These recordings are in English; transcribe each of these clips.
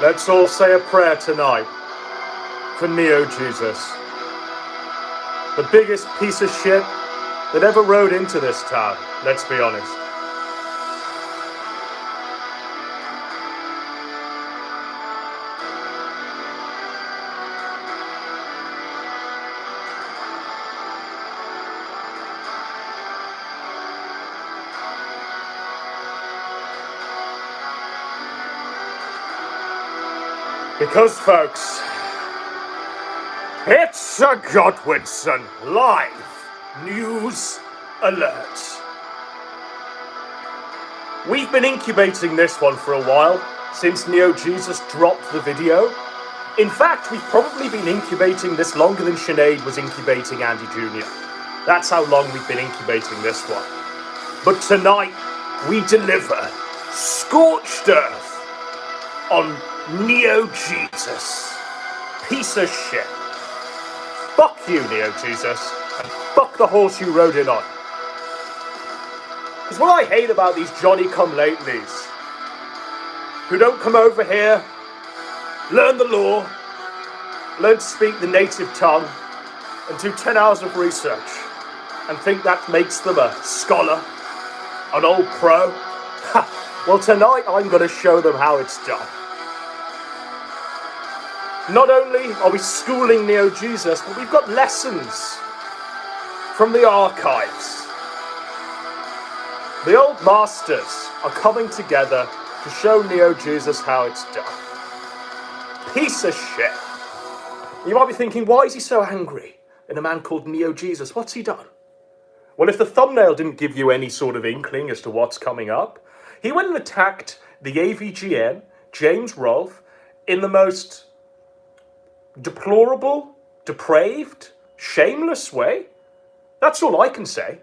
Let's all say a prayer tonight for NeoJesus, the biggest piece of shit that ever rode into this town, let's be honest. Because, folks, it's a Godwinson live news alert. We've been incubating this one for a while, since NeoJesus dropped the video. In fact, we've probably been incubating this longer than Sinead was incubating Andy Jr. That's how long we've been incubating this one. But tonight, we deliver Scorched Earth on NeoJesus. Piece of shit. Fuck you, NeoJesus, and fuck the horse you rode in on. Because what I hate about these Johnny-come-latelys, who don't come over here, learn the law, learn to speak the native tongue, and do 10 hours of research, and think that makes them a scholar, an old pro. Well, tonight I'm going to show them how it's done. Not only are we schooling NeoJesus, but we've got lessons from the archives. The old masters are coming together to show NeoJesus how it's done. Piece of shit. You might be thinking, why is he so angry at a man called NeoJesus? What's he done? Well, if the thumbnail didn't give you any sort of inkling as to what's coming up, he went and attacked the AVGN, James Rolfe, in the most deplorable, depraved, shameless way. That's all I can say.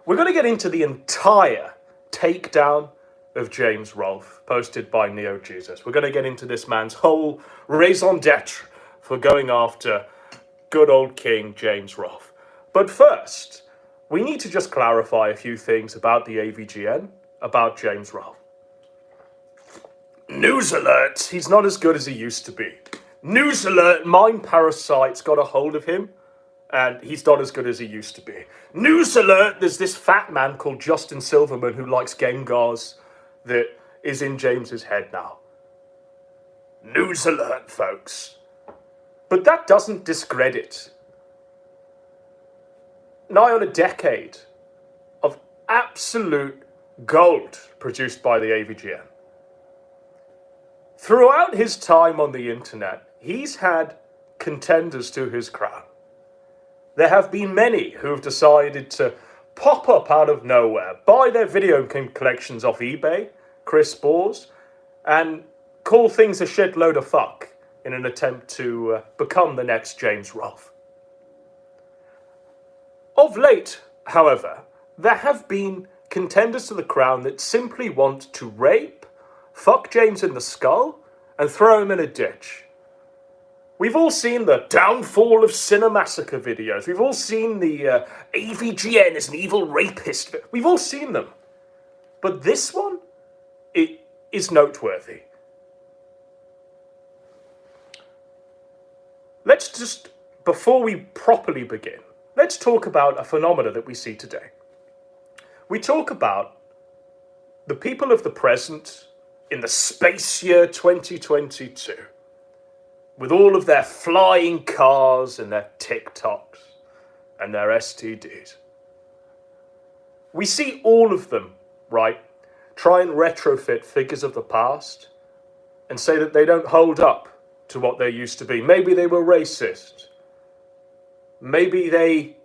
We're going to get into the entire takedown of James Rolfe, posted by NeoJesus. We're going to get into this man's whole raison d'etre for going after good old King James Rolfe. But first, we need to just clarify a few things about the AVGN, about James Rolfe. News alert, he's not as good as he used to be. News alert, mind parasites got a hold of him, and he's not as good as he used to be. News alert, there's this fat man called Justin Silverman who likes Gengars that is in James's head now. News alert, folks. But that doesn't discredit nigh on a decade of absolute gold produced by the AVGN. Throughout his time on the internet, he's had contenders to his crown. There have been many who have decided to pop up out of nowhere, buy their video collections off eBay, Chris Bores, and call things a shitload of fuck in an attempt to become the next James Rolfe. Of late, however, there have been contenders to the crown that simply want to rape, fuck James in the skull, and throw him in a ditch. We've all seen the downfall of Cinemassacre videos. We've all seen the AVGN is an evil rapist. We've all seen them. But this one, it is noteworthy. Let's just, before we properly begin, let's talk about a phenomena that we see today. We talk about the people of the present in the space year 2022. With all of their flying cars and their TikToks and their STDs. We see all of them, right, try and retrofit figures of the past and say that they don't hold up to what they used to be. Maybe they were racist. Maybe they,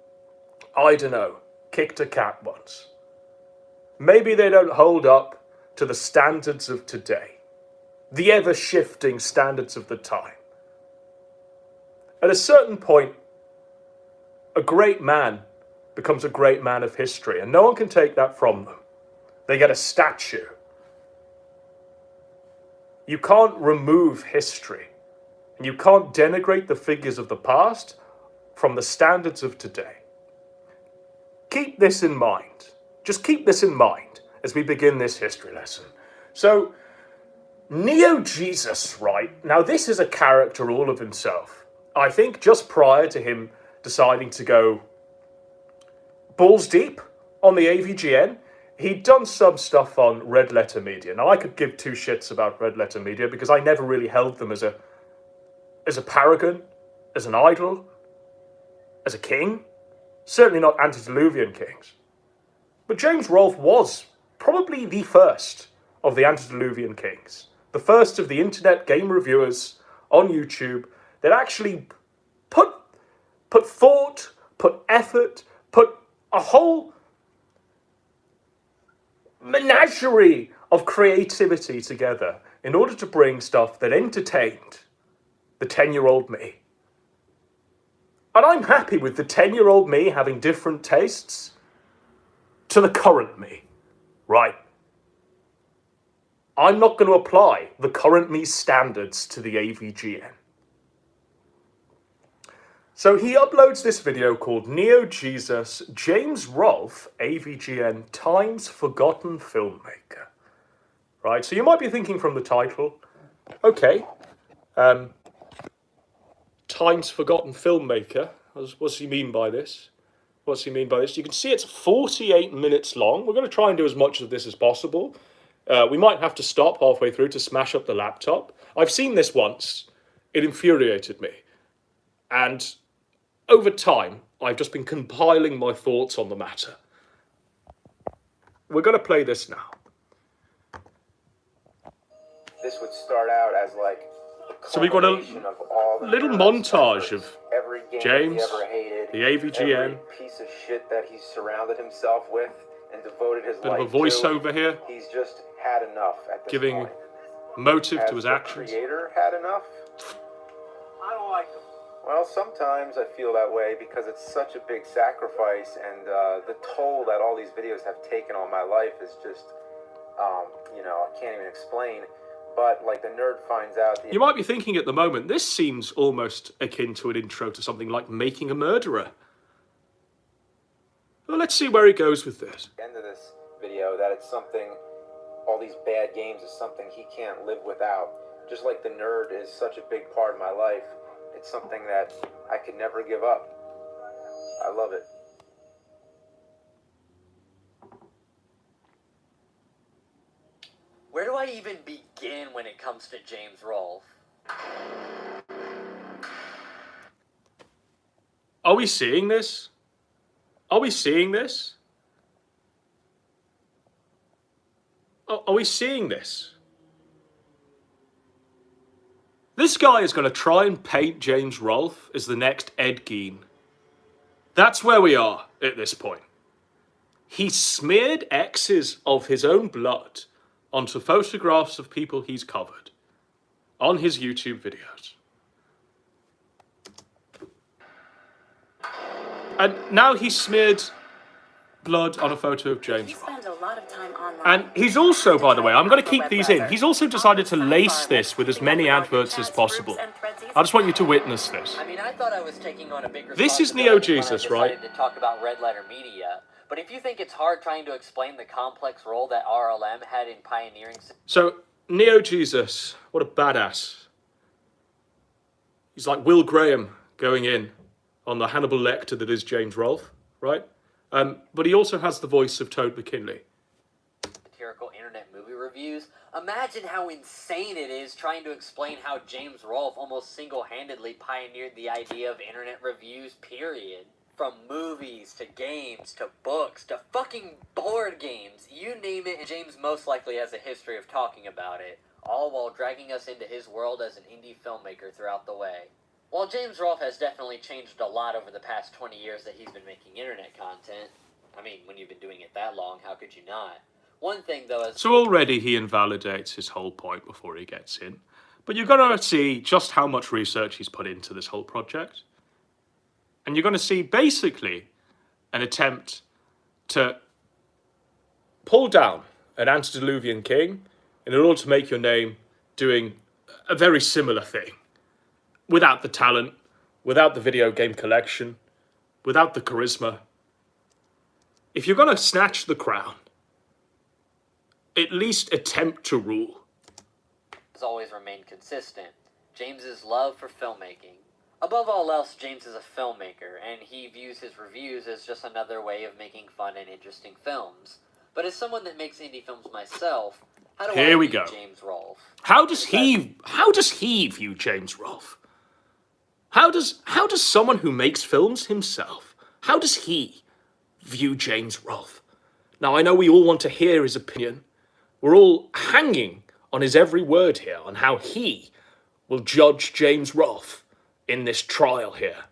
I don't know, kicked a cat once. Maybe they don't hold up to the standards of today, the ever-shifting standards of the time. At a certain point, a great man becomes a great man of history, and no one can take that from them. They get a statue. You can't remove history, and you can't denigrate the figures of the past from the standards of today. Keep this in mind. Just keep this in mind as we begin this history lesson. So, NeoJesus, right? Now, this is a character all of himself. I think just prior to him deciding to go balls deep on the AVGN, he'd done some stuff on Red Letter Media. Now, I could give two shits about Red Letter Media because I never really held them as a paragon, as an idol, as a king. Certainly not antediluvian kings. But James Rolfe was probably the first of the antediluvian kings. The first of the internet game reviewers on YouTube that actually put thought, put effort, put a whole menagerie of creativity together in order to bring stuff that entertained the 10-year-old me. And I'm happy with the 10-year-old me having different tastes to the current me, right? I'm not going to apply the current me standards to the AVGN. So he uploads this video called NeoJesus, James Rolfe, AVGN, Time's Forgotten Filmmaker. Right, so you might be thinking from the title, okay, Time's Forgotten Filmmaker, what's he mean by this? What's he mean by this? You can see it's 48 minutes long. We're going to try and do as much of this as possible. We might have to stop halfway through to smash up the laptop. I've seen this once. It infuriated me. And over time, I've just been compiling my thoughts on the matter. We're going to play this now. This would start out as like so we've got a little montage of James, the AVGN, piece of shit that he's surrounded himself with and devoted his bit life of a voiceover to. Here. He's just had enough at this giving point. motive to his actions. The creator had enough? I don't like him. Well, sometimes I feel that way because it's such a big sacrifice, and the toll that all these videos have taken on my life is just, I can't even explain. But like the nerd finds out. You might be thinking at the moment, this seems almost akin to an intro to something like Making a Murderer. Well, let's see where he goes with this. End of this video, that it's something, all these bad games is something he can't live without. Just like the nerd is such a big part of my life, it's something that I could never give up. I love it. Where do I even begin when it comes to James Rolfe? Are we seeing this? Are we seeing this? Are we seeing this? This guy is going to try and paint James Rolfe as the next Ed Gein. That's where we are at this point. He smeared X's of his own blood onto photographs of people he's covered on his YouTube videos. And now he smeared blood on a photo of James Rolfe. And he's also, by the way, I'm going to keep these in, he's also decided to lace this with as many adverts as possible. I just want you to witness this. I mean, I thought I was taking on a big This is responsibility NeoJesus, when I right? decided to talk about Red Letter Media. But if you think it's hard trying to explain the complex role that RLM had in pioneering... So, NeoJesus, what a badass. He's like Will Graham going in on the Hannibal Lecter that is James Rolfe, right? But he also has the voice of Toad McKinley. Satirical internet movie reviews. Imagine how insane it is trying to explain how James Rolfe almost single-handedly pioneered the idea of internet reviews, period. From movies, to games, to books, to fucking board games. You name it, and James most likely has a history of talking about it, all while dragging us into his world as an indie filmmaker throughout the way. While James Rolfe has definitely changed a lot over the past 20 years that he's been making internet content, I mean, when you've been doing it that long, how could you not? One thing, though, is... So already he invalidates his whole point before he gets in. But you're going to see just how much research he's put into this whole project. And you're going to see basically an attempt to pull down an antediluvian king in order to make your name doing a very similar thing. Without the talent, without the video game collection, without the charisma. If you're going to snatch the crown, at least attempt to rule. has always remained consistent: James's love for filmmaking. Above all else, James is a filmmaker, and he views his reviews as just another way of making fun and interesting films. But as someone that makes indie films myself, how do I view James Rolfe? How does he view James Rolfe? How does someone who makes films himself, how does he view James Rolfe? Now, I know we all want to hear his opinion. We're all hanging on his every word here, on how he will judge James Rolfe in this trial here.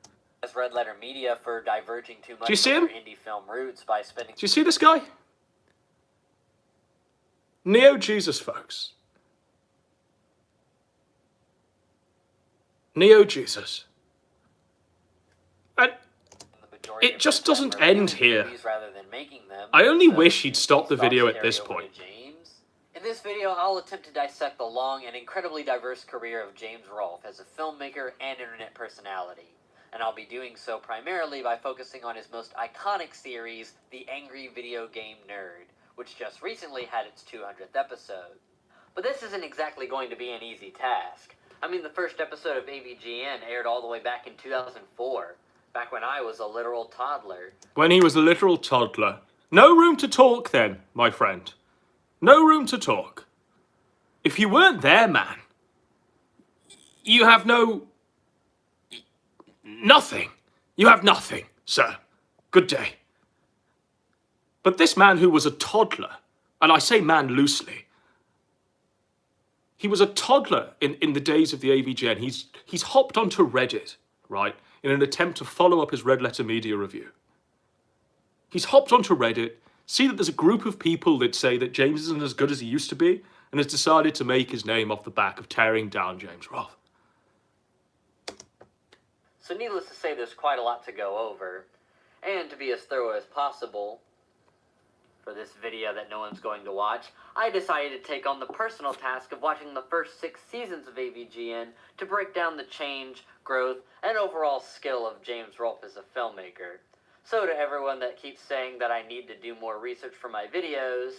As Red Letter Media for diverging too much from their indie film roots by spending... Do you see this guy? NeoJesus, folks. NeoJesus. And it just doesn't end here. I only wish he'd stop the video at this point. In this video, I'll attempt to dissect the long and incredibly diverse career of James Rolfe as a filmmaker and internet personality. And I'll be doing so primarily by focusing on his most iconic series, The Angry Video Game Nerd, which just recently had its 200th episode. But this isn't exactly going to be an easy task. I mean, the first episode of AVGN aired all the way back in 2004, back when I was a literal toddler. When he was a literal toddler. No room to talk then, my friend. No room to talk. If you weren't there, man, you have nothing. You have nothing, sir. Good day. But this man who was a toddler, and I say man loosely, he was a toddler in the days of the AVGN. He's hopped onto Reddit, right, in an attempt to follow up his Red Letter Media review. He's hopped onto Reddit, see that there's a group of people that say that James isn't as good as he used to be, and has decided to make his name off the back of tearing down James Rolfe. So needless to say, there's quite a lot to go over. And to be as thorough as possible, for this video that no one's going to watch, I decided to take on the personal task of watching the first 6 seasons of AVGN to break down the change, growth, and overall skill of James Rolfe as a filmmaker. So to everyone that keeps saying that I need to do more research for my videos,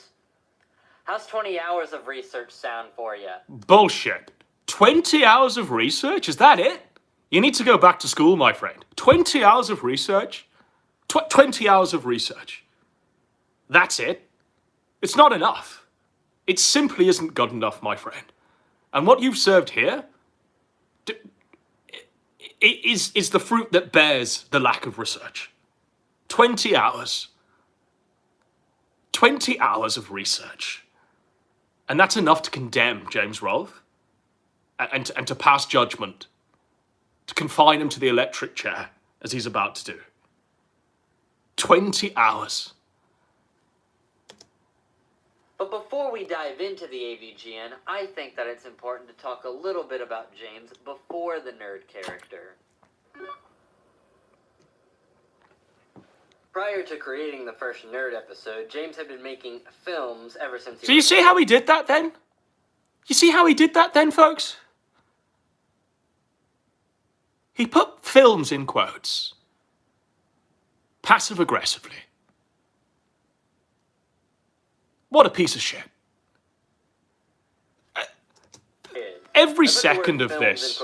how's 20 hours of research sound for you? Bullshit. 20 hours of research? Is that it? You need to go back to school, my friend. 20 hours of research? 20 hours of research. That's it. It's not enough. It simply isn't good enough, my friend. And what you've served here is the fruit that bears the lack of research. 20 hours. 20 hours of research. And that's enough to condemn James Rolfe and to pass judgment, to confine him to the electric chair, as he's about to do. 20 hours. But before we dive into the AVGN, I think that it's important to talk a little bit about James before the nerd character. Prior to creating the first nerd episode, James had been making films ever since he... So you see how he did that then? You see how he did that then, folks? He put films in quotes. Passive-aggressively. What a piece of shit. Every second of this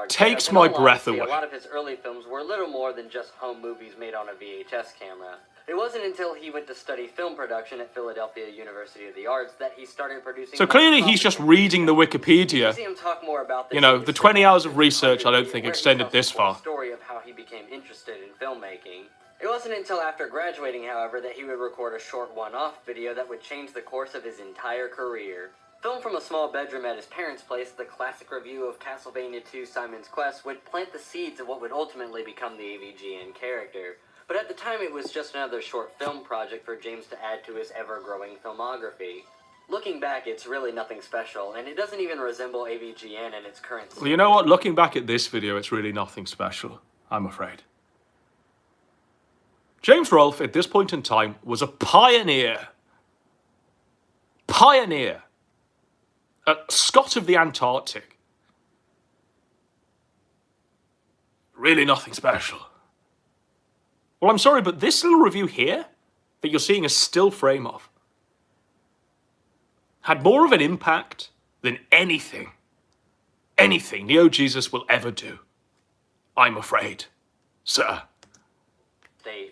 takes my breath away. A lot of his early films were little more than just home movies made on a VHS camera. It wasn't until he went to study film production at Philadelphia University of the Arts that he started producing... So clearly he's just reading the Wikipedia. You know, the 20 hours of research I don't think extended this far. ...story of how he became interested in filmmaking. It wasn't until after graduating, however, that he would record a short one-off video that would change the course of his entire career. Filmed from a small bedroom at his parents' place, the classic review of Castlevania II Simon's Quest would plant the seeds of what would ultimately become the AVGN character. But at the time, it was just another short film project for James to add to his ever-growing filmography. Looking back, it's really nothing special, and it doesn't even resemble AVGN in its current state. Well, you know what? Looking back at this video, it's really nothing special, I'm afraid. James Rolfe, at this point in time, was a pioneer. Pioneer. A Scot of the Antarctic. Really nothing special. Well, I'm sorry, but this little review here, that you're seeing a still frame of, had more of an impact than anything anything NeoJesus will ever do. I'm afraid, sir.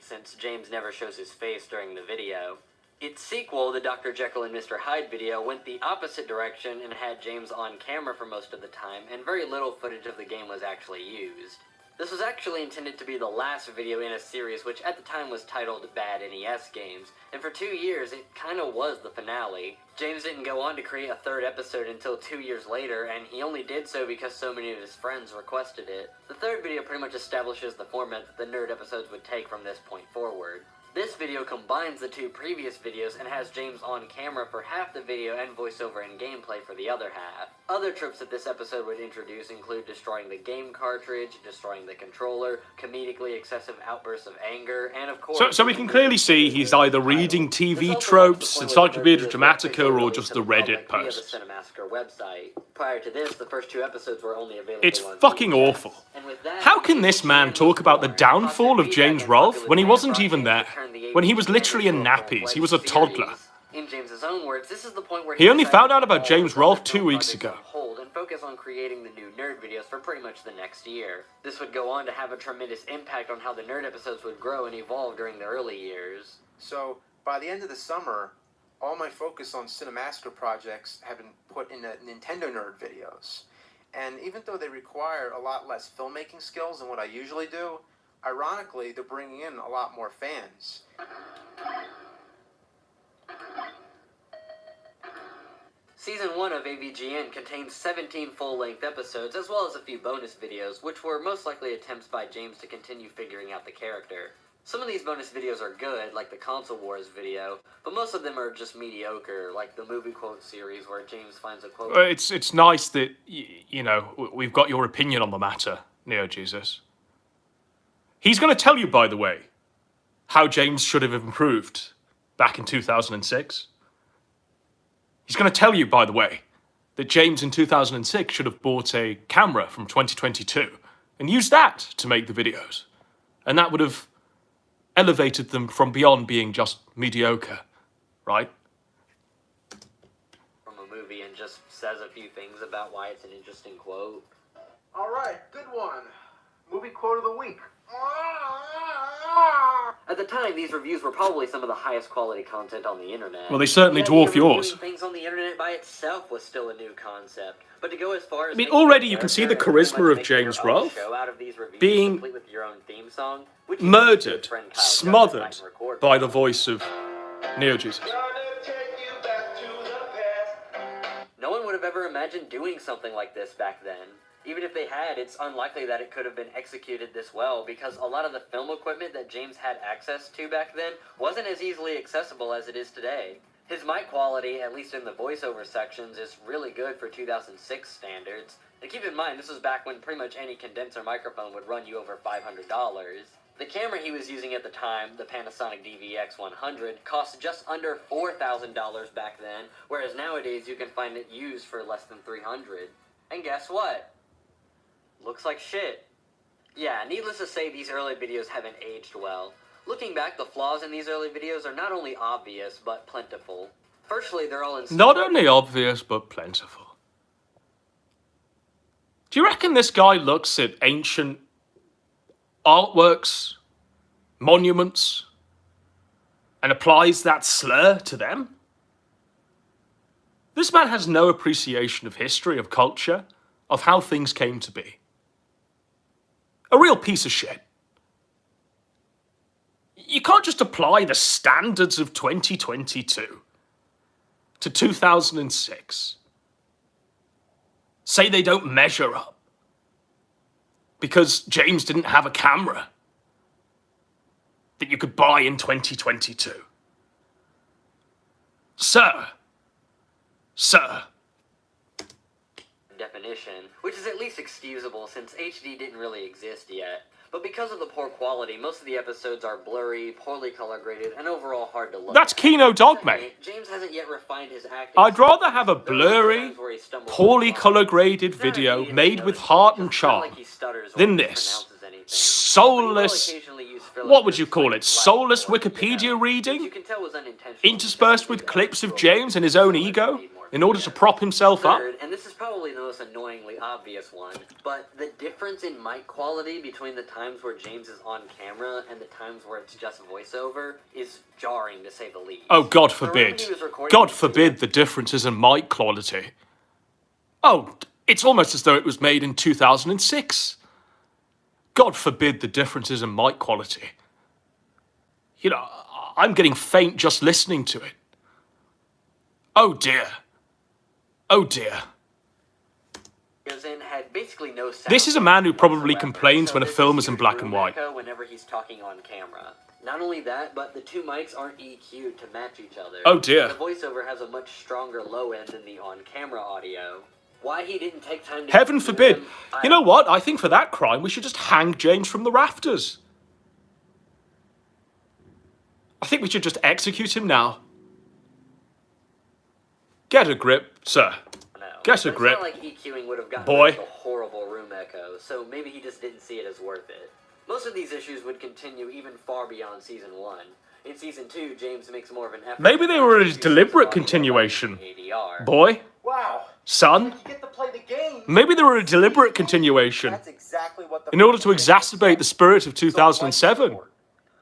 Since James never shows his face during the video. Its sequel, the Dr. Jekyll and Mr. Hyde video, went the opposite direction and had James on camera for most of the time, and very little footage of the game was actually used. This was actually intended to be the last video in a series which at the time was titled Bad NES Games, and for 2 years it kinda was the finale. James didn't go on to create a third episode until 2 years later, and he only did so because so many of his friends requested it. The third video pretty much establishes the format that the nerd episodes would take from this point forward. This video combines the two previous videos and has James on camera for half the video and voiceover and gameplay for the other half. Other tropes that this episode would introduce include destroying the game cartridge, destroying the controller, comedically excessive outbursts of anger, and of course... So we can clearly see he's either reading TV tropes, Encyclopedia Dramatica, or just the Reddit posts. The Cinemassacre website. Prior to this, the first 2 episodes were only available. It's fucking awful. How can this man talk about the downfall of James Rolfe when he wasn't even there? When he was literally in nappies, he was a toddler. In James's own words, this is the point where he only found out about James Rolfe 2 weeks ago. Hold and focus on creating the new nerd videos for pretty much the next year. This would go on to have a tremendous impact on how the nerd episodes would grow and evolve during the early years. So, by the end of the summer, all my focus on Cinemassacre projects have been put into Nintendo nerd videos. And even though they require a lot less filmmaking skills than what I usually do, ironically, they're bringing in a lot more fans. Season 1 of AVGN contains 17 full-length episodes, as well as a few bonus videos, which were most likely attempts by James to continue figuring out the character. Some of these bonus videos are good, like the Console Wars video, but most of them are just mediocre, like the movie quote series where James finds a quote... It's nice that, you know, we've got your opinion on the matter, NeoJesus. He's going to tell you, by the way, how James should have improved back in 2006. He's going to tell you, by the way, that James in 2006 should have bought a camera from 2022 and used that to make the videos. And that would have elevated them from beyond being just mediocre, right? From a movie and just says a few things about why it's an interesting quote. All right, good one. Movie quote of the week. At the time, these reviews were probably some of the highest quality content on the internet. Well, they certainly dwarf yours. Things on the internet by itself was still a new concept. But to go as far as... I mean, already you can see the charisma of James Rolfe being murdered, smothered by the voice of NeoJesus. No one would have ever imagined doing something like this back then. Even if they had, it's unlikely that it could have been executed this well, because a lot of the film equipment that James had access to back then wasn't as easily accessible as it is today. His mic quality, at least in the voiceover sections, is really good for 2006 standards. And keep in mind, this was back when pretty much any condenser microphone would run you over $500. The camera he was using at the time, the Panasonic DVX-100, cost just under $4,000 back then, whereas nowadays you can find it used for less than $300. And guess what? Looks like shit. Yeah, needless to say, these early videos haven't aged well. Looking back, the flaws in these early videos are not only obvious, but plentiful. Firstly, they're all in... Not only obvious, but plentiful. Do you reckon this guy looks at ancient artworks, monuments, and applies that slur to them? This man has no appreciation of history, of culture, of how things came to be. A real piece of shit. You can't just apply the standards of 2022 to 2006. Say they don't measure up because James didn't have a camera that you could buy in 2022. Sir. Definition, which is at least excusable since HD didn't really exist yet. But because of the poor quality, most of the episodes are blurry, poorly color graded, and overall hard to look That's at. Kino Dogme. James hasn't yet refined his acting. I'd rather have a blurry, poorly color graded video made with heart and charm than this soulless, what would you call it, soulless Wikipedia reading, interspersed with clips of James and his own ego, in order to prop himself up. Third, and this is probably the most annoyingly obvious one, but the difference in mic quality between the times where James is on camera and the times where it's just voiceover is jarring, to say the least. Oh, God forbid. God forbid the differences in mic quality. Oh, it's almost as though it was made in 2006. God forbid the differences in mic quality. You know, I'm getting faint just listening to it. Oh dear. Oh dear. Had basically no sound. This is a man who probably complains when a film is in black and white. Whenever he's talking on camera. Not only that, but the two mics aren't EQ'd to match each other. Oh dear. The voiceover has a much stronger low end than the on-camera audio. Why he didn't take time to... Heaven forbid. You know what? I think for that crime, we should just hang James from the rafters. I think we should just execute him now. Get a grip, sir. Get a grip. It's not like EQing would have gotten boy. The horrible room echo, so maybe he just didn't see it as worth it. Most of these issues would continue even far beyond Season 1. In Season 2, James makes more of an effort... Maybe they were a deliberate continuation. Boy. Wow. Son. You get to play the game. Maybe they were a deliberate continuation. That's exactly what the... In order to exacerbate the spirit of 2007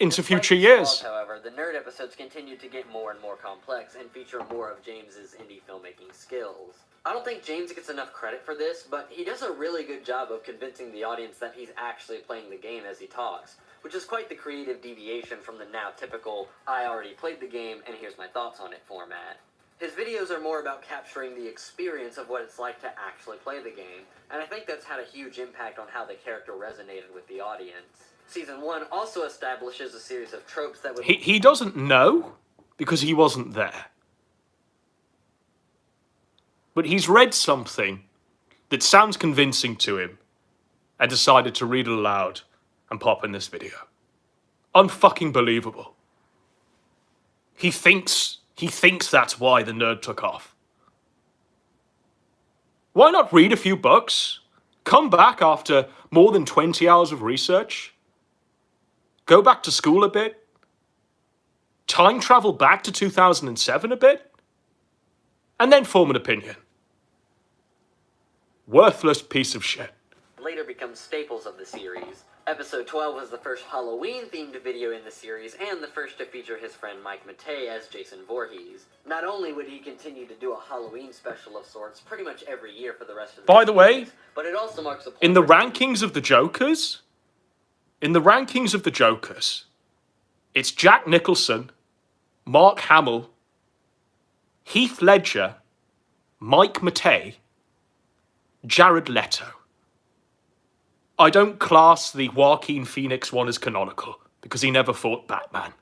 into future years. However, the nerd episodes continue to get more and more complex and feature more of James's indie filmmaking skills. I don't think James gets enough credit for this, but he does a really good job of convincing the audience that he's actually playing the game as he talks, which is quite the creative deviation from the now typical, I already played the game and here's my thoughts on it format. His videos are more about capturing the experience of what it's like to actually play the game, and I think that's had a huge impact on how the character resonated with the audience. Season 1 also establishes a series of tropes that would... He doesn't know, because he wasn't there. But he's read something that sounds convincing to him and decided to read it aloud and pop in this video. Unfucking believable. He thinks that's why the nerd took off. Why not read a few books? Come back after more than 20 hours of research? Go back to school a bit? Time travel back to 2007 a bit? And then form an opinion. Worthless piece of shit. Later becomes staples of the series. Episode 12 was the first Halloween-themed video in the series, and the first to feature his friend Mike Matei as Jason Voorhees. Not only would he continue to do a Halloween special of sorts pretty much every year for the rest of the By the way, but it also marks a in the rankings of the Jokers, it's Jack Nicholson, Mark Hamill, Heath Ledger, Mike Matei, Jared Leto. I don't class the Joaquin Phoenix one as canonical, because he never fought Batman.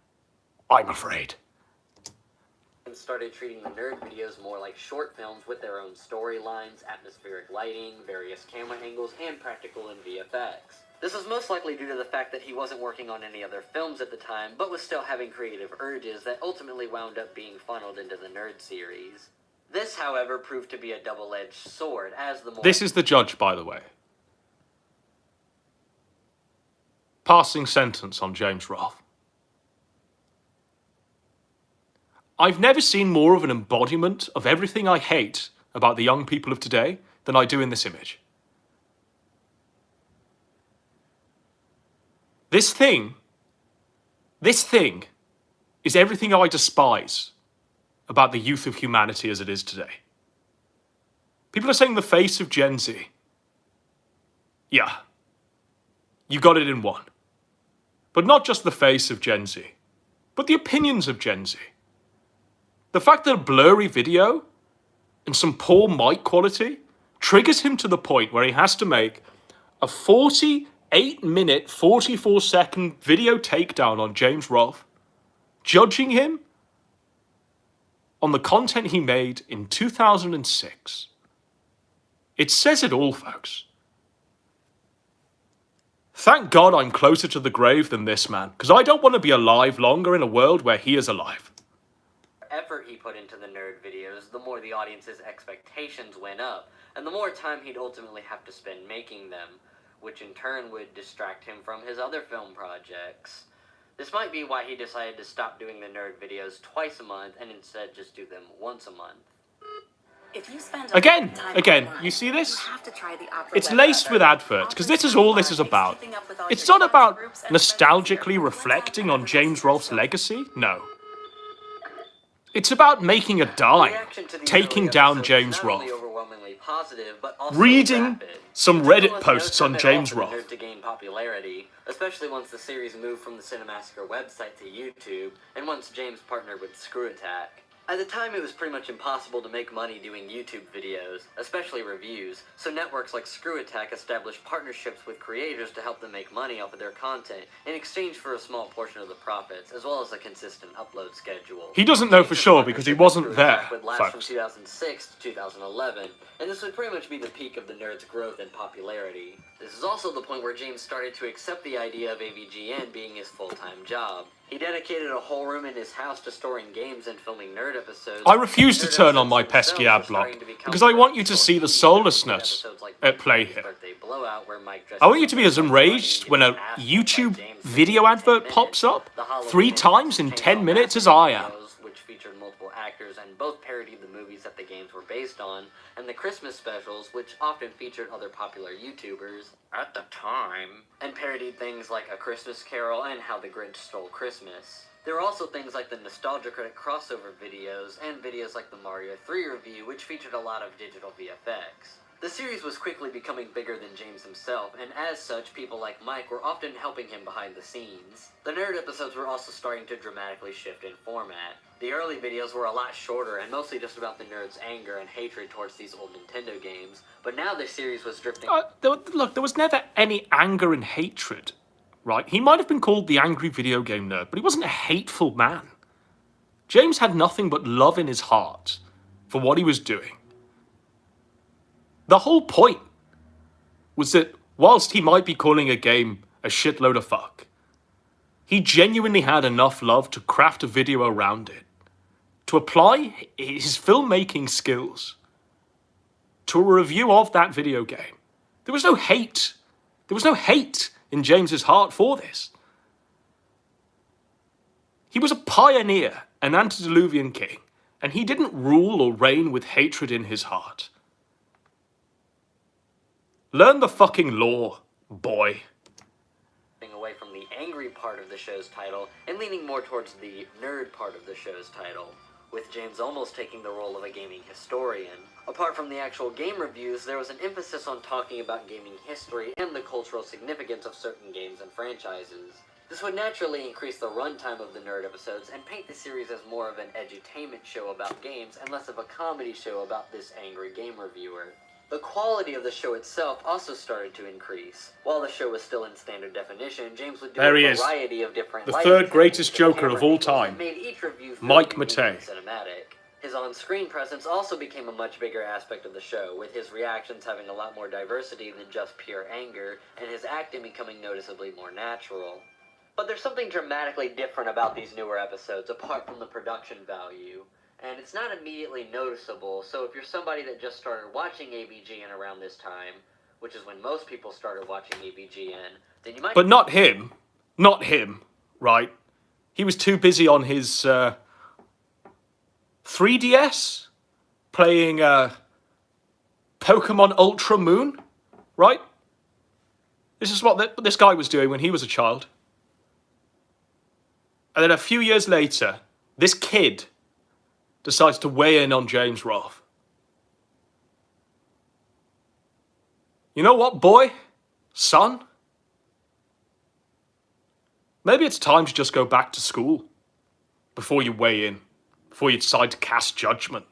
I'm afraid. And started treating the nerd videos more like short films with their own storylines, atmospheric lighting, various camera angles, and practical and VFX. This was most likely due to the fact that he wasn't working on any other films at the time, but was still having creative urges that ultimately wound up being funneled into the nerd series. This, however, proved to be a double-edged sword, as the more... This is the judge, by the way. Passing sentence on James Rolfe. I've never seen more of an embodiment of everything I hate about the young people of today than I do in this image. This thing is everything I despise about the youth of humanity as it is today. People are saying the face of Gen Z. Yeah, you got it in one. But not just the face of Gen Z, but the opinions of Gen Z. The fact that a blurry video and some poor mic quality triggers him to the point where he has to make a 48-minute, 44-second video takedown on James Rolfe, judging him on the content he made in 2006. It says it all, folks. Thank God I'm closer to the grave than this man, because I don't want to be alive longer in a world where he is alive. Effort he put into the nerd videos, the more the audience's expectations went up, and the more time he'd ultimately have to spend making them, which in turn would distract him from his other film projects. This might be why he decided to stop doing the nerd videos twice a month and instead just do them once a month. If you spend Again, online, you see this? you have to try the Opera It's web laced browser. with adverts, because this is all this is about. It's not about nostalgically reflecting on James Rolfe's legacy, no. It's about making a dime, taking down James Rolfe, Positive, but also reading rapid. some It Reddit took almost posts no on time at James all for the Rolfe. nerd to gain popularity, especially once the series moved from the Cinemassacre website to YouTube, and once James partnered with Screw Attack. At the time, it was pretty much impossible to make money doing YouTube videos, especially reviews, so networks like Screw Attack established partnerships with creators to help them make money off of their content in exchange for a small portion of the profits, as well as a consistent upload schedule. He doesn't know for sure because he wasn't there, would last from folks. 2006 to 2011, and this would pretty much be the peak of the nerd's growth and popularity. This is also the point where James started to accept the idea of AVGN being his full-time job. He dedicated a whole room in his house to storing games and filming nerd episodes. I refuse to turn on my pesky ad block because I want you to see the soullessness at play here. I want you to be as enraged when a YouTube video advert pops up 3 times in 10 minutes as I am. Which featured multiple actors and both parodied the movies that the games were based on, and the Christmas specials, which often featured other popular YouTubers at the time, and parodied things like A Christmas Carol and How the Grinch Stole Christmas. There were also things like the Nostalgia Critic crossover videos, and videos like the Mario 3 review, which featured a lot of digital VFX. The series was quickly becoming bigger than James himself, and as such, people like Mike were often helping him behind the scenes. The nerd episodes were also starting to dramatically shift in format. The early videos were a lot shorter and mostly just about the nerd's anger and hatred towards these old Nintendo games, but now the series was drifting... Look, there was never any anger and hatred, right? He might have been called the angry video game nerd, but he wasn't a hateful man. James had nothing but love in his heart for what he was doing. The whole point was that whilst he might be calling a game a shitload of fuck, he genuinely had enough love to craft a video around it, to apply his filmmaking skills to a review of that video game. There was no hate. There was no hate in James's heart for this. He was a pioneer, an antediluvian king, and he didn't rule or reign with hatred in his heart. Learn the fucking law, boy. Away from the angry part of the show's title and leaning more towards the nerd part of the show's title, with James almost taking the role of a gaming historian. Apart from the actual game reviews, there was an emphasis on talking about gaming history and the cultural significance of certain games and franchises. This would naturally increase the runtime of the nerd episodes and paint the series as more of an edutainment show about games and less of a comedy show about this angry game reviewer. The quality of the show itself also started to increase. While the show was still in standard definition, James would do a variety of different the third greatest Joker of all time, made each review Mike Matei. Cinematic. His on-screen presence also became a much bigger aspect of the show, with his reactions having a lot more diversity than just pure anger, and his acting becoming noticeably more natural. But there's something dramatically different about these newer episodes, apart from the production value. And it's not immediately noticeable, so if you're somebody that just started watching AVGN around this time, which is when most people started watching AVGN, then you might... But not him. Not him, right? He was too busy on his 3DS playing Pokemon Ultra Moon, right? This is what this guy was doing when he was a child. And then a few years later, this kid decides to weigh in on James Rolfe. You know what, boy? Son? Maybe it's time to just go back to school before you weigh in, before you decide to cast judgment.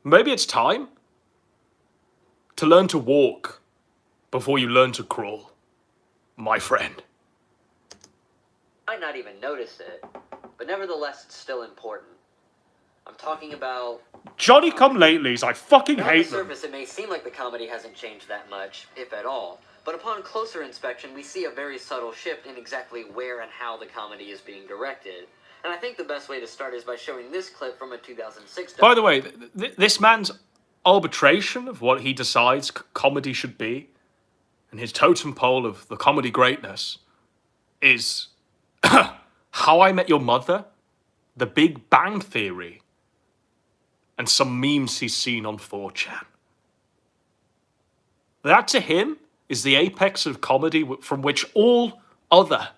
Maybe it's time to learn to walk before you learn to crawl, my friend. Might not even notice it, but nevertheless, it's still important. I'm talking about... Johnny-come-latelys, I fucking hate them. On the surface, it may seem like the comedy hasn't changed that much, if at all. But upon closer inspection, we see a very subtle shift in exactly where and how the comedy is being directed. And I think the best way to start is by showing this clip from a 2006... By the way, this man's arbitration of what he decides comedy should be, and his totem pole of the comedy greatness, is... How I Met Your Mother, The Big Bang Theory, and some memes he's seen on 4chan. That to him is the apex of comedy from which all other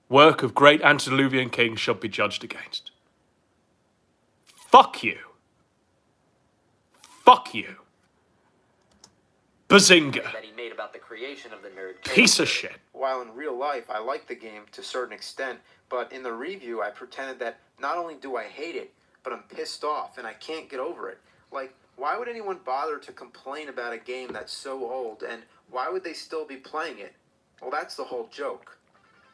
work of great antediluvian kings should be judged against. Fuck you. Fuck you. Bazinga. That he made about the creation of the nerd Piece of shit. While in real life, I like the game to a certain extent, but in the review, I pretended that not only do I hate it, but I'm pissed off and I can't get over it. Like, why would anyone bother to complain about a game that's so old, and why would they still be playing it? Well, that's the whole joke.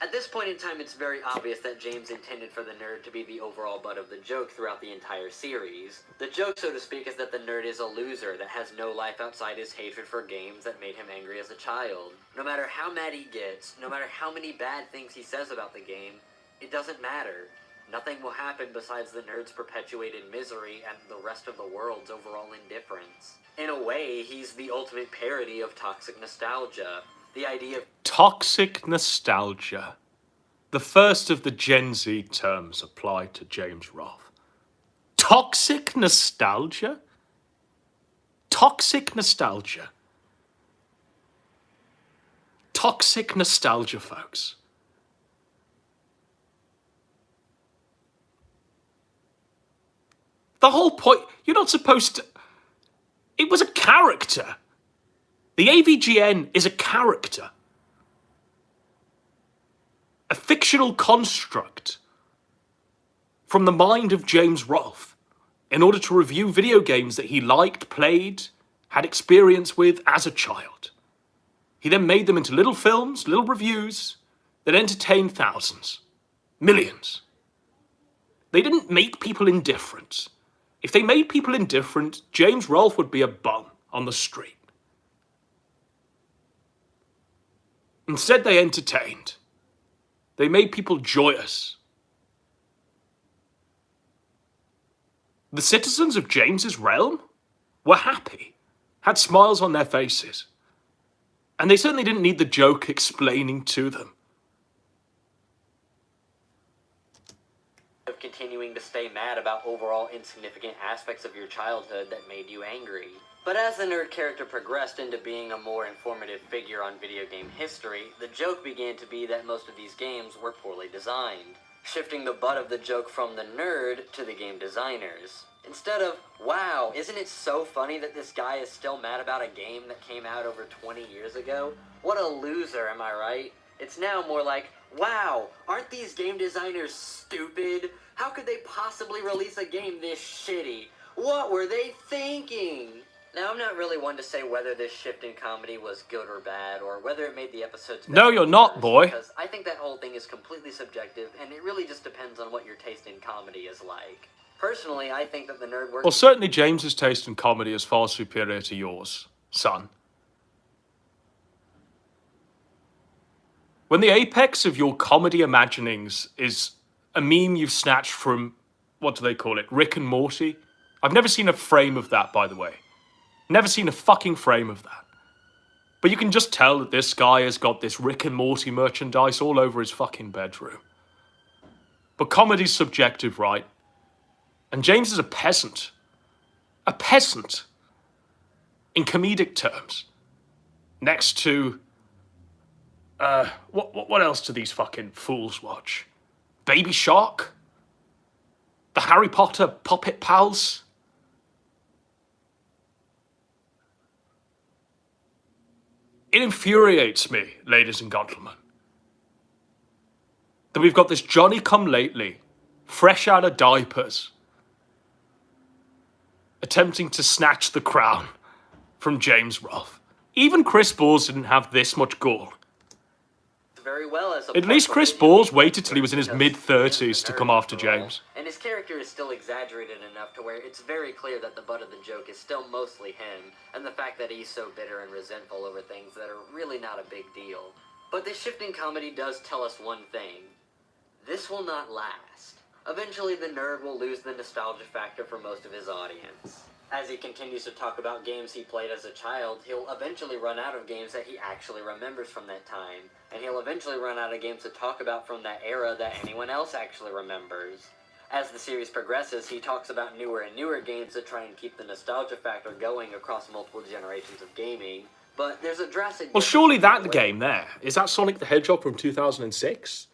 At this point in time, it's very obvious that James intended for the nerd to be the overall butt of the joke throughout the entire series. The joke, so to speak, is that the nerd is a loser that has no life outside his hatred for games that made him angry as a child. No matter how mad he gets, no matter how many bad things he says about the game, it doesn't matter. Nothing will happen besides the nerd's perpetuated misery and the rest of the world's overall indifference. In a way, he's the ultimate parody of toxic nostalgia. The idea of toxic nostalgia. The first of the Gen Z terms applied to James Rolfe. Toxic nostalgia? Toxic nostalgia. Toxic nostalgia, folks. The whole point, you're not supposed to... It was a character. The AVGN is a character. A fictional construct from the mind of James Rolfe in order to review video games that he liked, played, had experience with as a child. He then made them into little films, little reviews that entertained thousands, millions. They didn't make people indifferent. If they made people indifferent, James Rolfe would be a bum on the street. Instead, they entertained. They made people joyous. The citizens of James's realm were happy, had smiles on their faces, and they certainly didn't need the joke explaining to them. of continuing to stay mad about overall insignificant aspects of your childhood that made you angry. But as the nerd character progressed into being a more informative figure on video game history, the joke began to be that most of these games were poorly designed, shifting the butt of the joke from the nerd to the game designers. Instead of, wow, isn't it so funny that this guy is still mad about a game that came out over 20 years ago? What a loser, am I right? It's now more like, wow, aren't these game designers stupid? How could they possibly release a game this shitty? What were they thinking? Now, I'm not really one to say whether this shift in comedy was good or bad, or whether it made the episodes better. No, you're not, boy. Because I think that whole thing is completely subjective, and it really just depends on what your taste in comedy is like. Personally, I think that the nerd works... Well, certainly James's taste in comedy is far superior to yours, son. When the apex of your comedy imaginings is a meme you've snatched from, what do they call it, Rick and Morty? I've never seen a frame of that, by the way. Never seen a fucking frame of that. But you can just tell that this guy has got this Rick and Morty merchandise all over his fucking bedroom. But comedy's subjective, right? And James is a peasant. A peasant. In comedic terms. Next to... what else do these fucking fools watch? Baby Shark? The Harry Potter Puppet Pals? It infuriates me, ladies and gentlemen, that we've got this Johnny-come-lately, fresh out of diapers, attempting to snatch the crown from James Rolfe. Even Chris Balls didn't have this much gall. Very well as a At least Chris Balls waited till he was in his mid-30s to come after James. And his character is still exaggerated enough to where it's very clear that the butt of the joke is still mostly him, and the fact that he's so bitter and resentful over things that are really not a big deal. But this shift in comedy does tell us one thing. This will not last. Eventually the nerd will lose the nostalgia factor for most of his audience. As he continues to talk about games he played as a child, he'll eventually run out of games that he actually remembers from that time, and he'll eventually run out of games to talk about from that era that anyone else actually remembers. As the series progresses, he talks about newer and newer games that try and keep the nostalgia factor going across multiple generations of gaming, but there's a drastic... Well, surely that game there, is that Sonic the Hedgehog from 2006?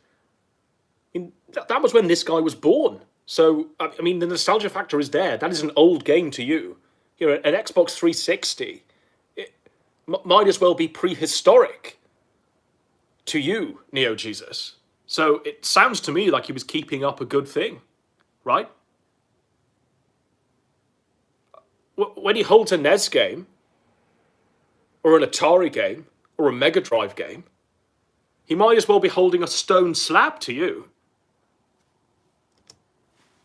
I mean, that was when this guy was born. So, I mean, the nostalgia factor is there. That is an old game to you. You know, an Xbox 360 might as well be prehistoric to you, NeoJesus. So it sounds to me like he was keeping up a good thing, right? When he holds a NES game, or an Atari game, or a Mega Drive game, he might as well be holding a stone slab to you.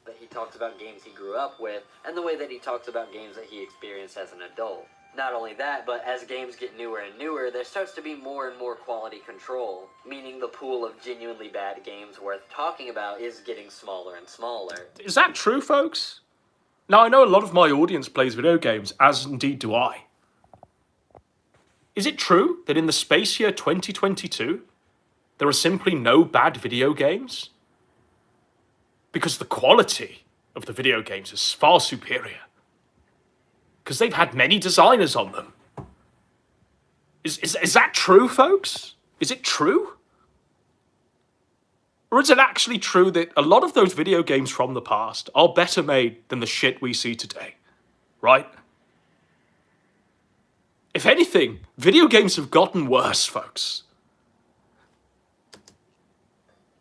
That he talks about games he grew up with, and the way that he talks about games that he experienced as an adult. Not only that, but as games get newer and newer, there starts to be more and more quality control, meaning the pool of genuinely bad games worth talking about is getting smaller and smaller. Is that true, folks? Now, I know a lot of my audience plays video games, as indeed do I. Is it true that in the space year 2022, there are simply no bad video games? Because the quality of the video games is far superior. Because they've had many designers on them. Is that true, folks? Is it true? Or is it actually true that a lot of those video games from the past are better made than the shit we see today? Right? If anything, video games have gotten worse, folks.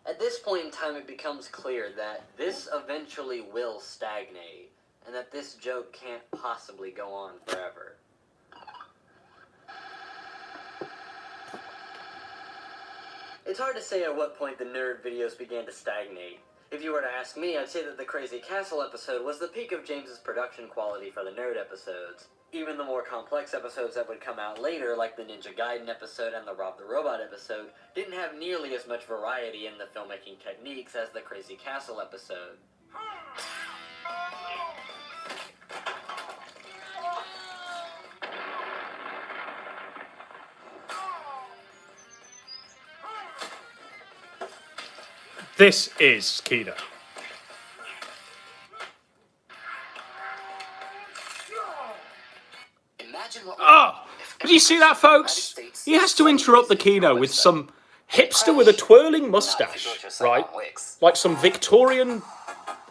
At this point in time, it becomes clear that this eventually will stagnate, and that this joke can't possibly go on forever. It's hard to say at what point the nerd videos began to stagnate. If you were to ask me, I'd say that the Crazy Castle episode was the peak of James's production quality for the nerd episodes. Even the more complex episodes that would come out later, like the Ninja Gaiden episode and the Rob the Robot episode, didn't have nearly as much variety in the filmmaking techniques as the Crazy Castle episode. This is Kino. Did you see that, folks? He has to interrupt the Kino with some hipster with a twirling mustache, right? Like some Victorian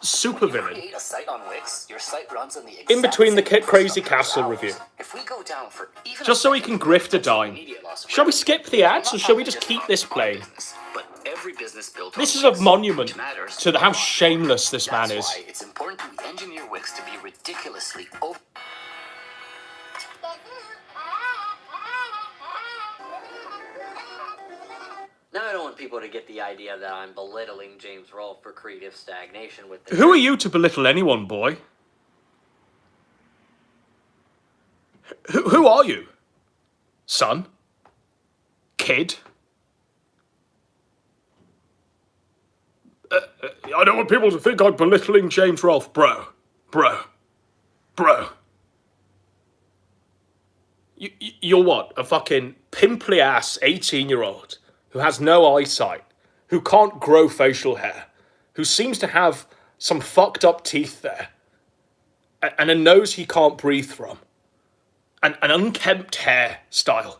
supervillain. In between the Crazy Castle review. Just so he can grift a dime. Shall we skip the ads, or shall we just keep this playing? This is a monument to how shameless this man is. It's important to engineer Wix to be ridiculously over. Now I don't want people to get the idea that I'm belittling James Rolfe for creative stagnation with this. Who are you to belittle anyone, boy? Who are you? Son? Kid? I don't want people to think I'm belittling James Rolfe, bro. You're what? A fucking pimply-ass 18-year-old who has no eyesight, who can't grow facial hair, who seems to have some fucked up teeth there, and a nose he can't breathe from, and an unkempt hairstyle,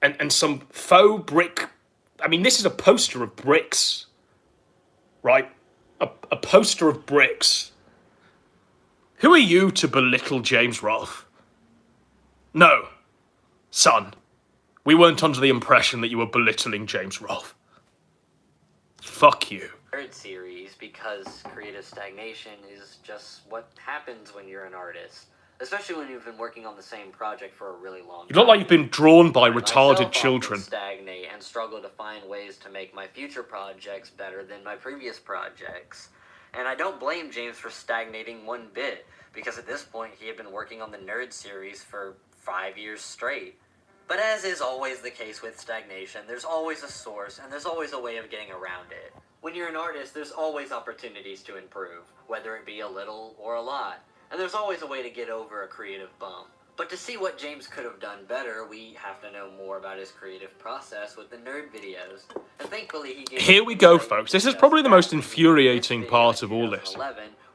and some faux brick. I mean, this is a poster of bricks, right? A poster of bricks. Who are you to belittle James Rolfe? No, son. We weren't under the impression that you were belittling James Rolfe. Fuck you. Third series, because creative stagnation is just what happens when you're an artist. Especially when you've been working on the same project for a really long time. You look like you've been drawn by I retarded children. Stagnate and struggle to find ways to make my future projects better than my previous projects. And I don't blame James for stagnating one bit, because at this point he had been working on the Nerd series for 5 years straight. But as is always the case with stagnation, there's always a source, and there's always a way of getting around it. When you're an artist, there's always opportunities to improve, whether it be a little or a lot. And there's always a way to get over a creative bump. But to see what James could have done better, we have to know more about his creative process with the nerd videos. And thankfully he gave Here we go, folks. This is probably the most infuriating part of all this.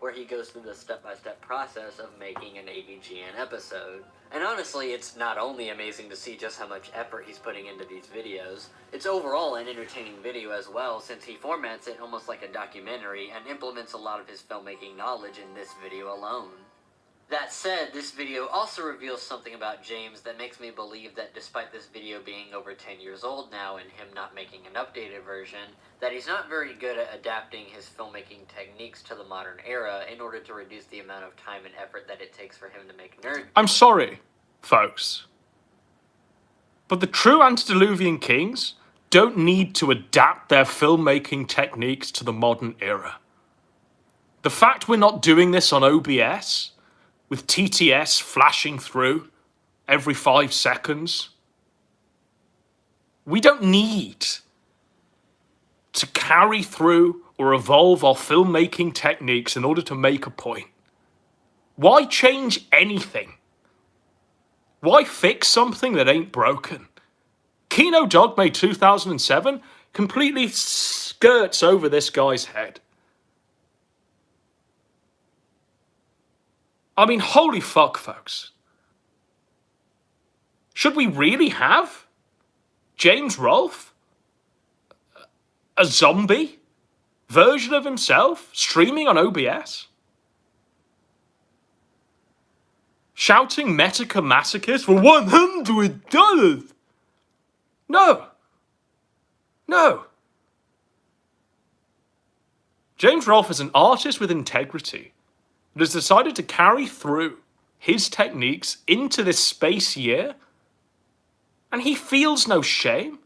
Where he goes through the step-by-step process of making an AVGN episode. And honestly, it's not only amazing to see just how much effort he's putting into these videos, it's overall an entertaining video as well, since he formats it almost like a documentary and implements a lot of his filmmaking knowledge in this video alone. That said, this video also reveals something about James that makes me believe that despite this video being over 10 years old now and him not making an updated version, that he's not very good at adapting his filmmaking techniques to the modern era in order to reduce the amount of time and effort that it takes for him to make nerd. I'm sorry, folks, but the true antediluvian kings don't need to adapt their filmmaking techniques to the modern era. The fact we're not doing this on OBS, with TTS flashing through every 5 seconds, we don't need to carry through or evolve our filmmaking techniques in order to make a point. Why change anything? Why fix something that ain't broken? Kino Dogme 2007 completely skirts over this guy's head. I mean, holy fuck, folks. Should we really have James Rolfe, a zombie version of himself, streaming on OBS? Shouting Metica Masochist for $100? No. No. James Rolfe is an artist with integrity that has decided to carry through his techniques into this space year, and he feels no shame.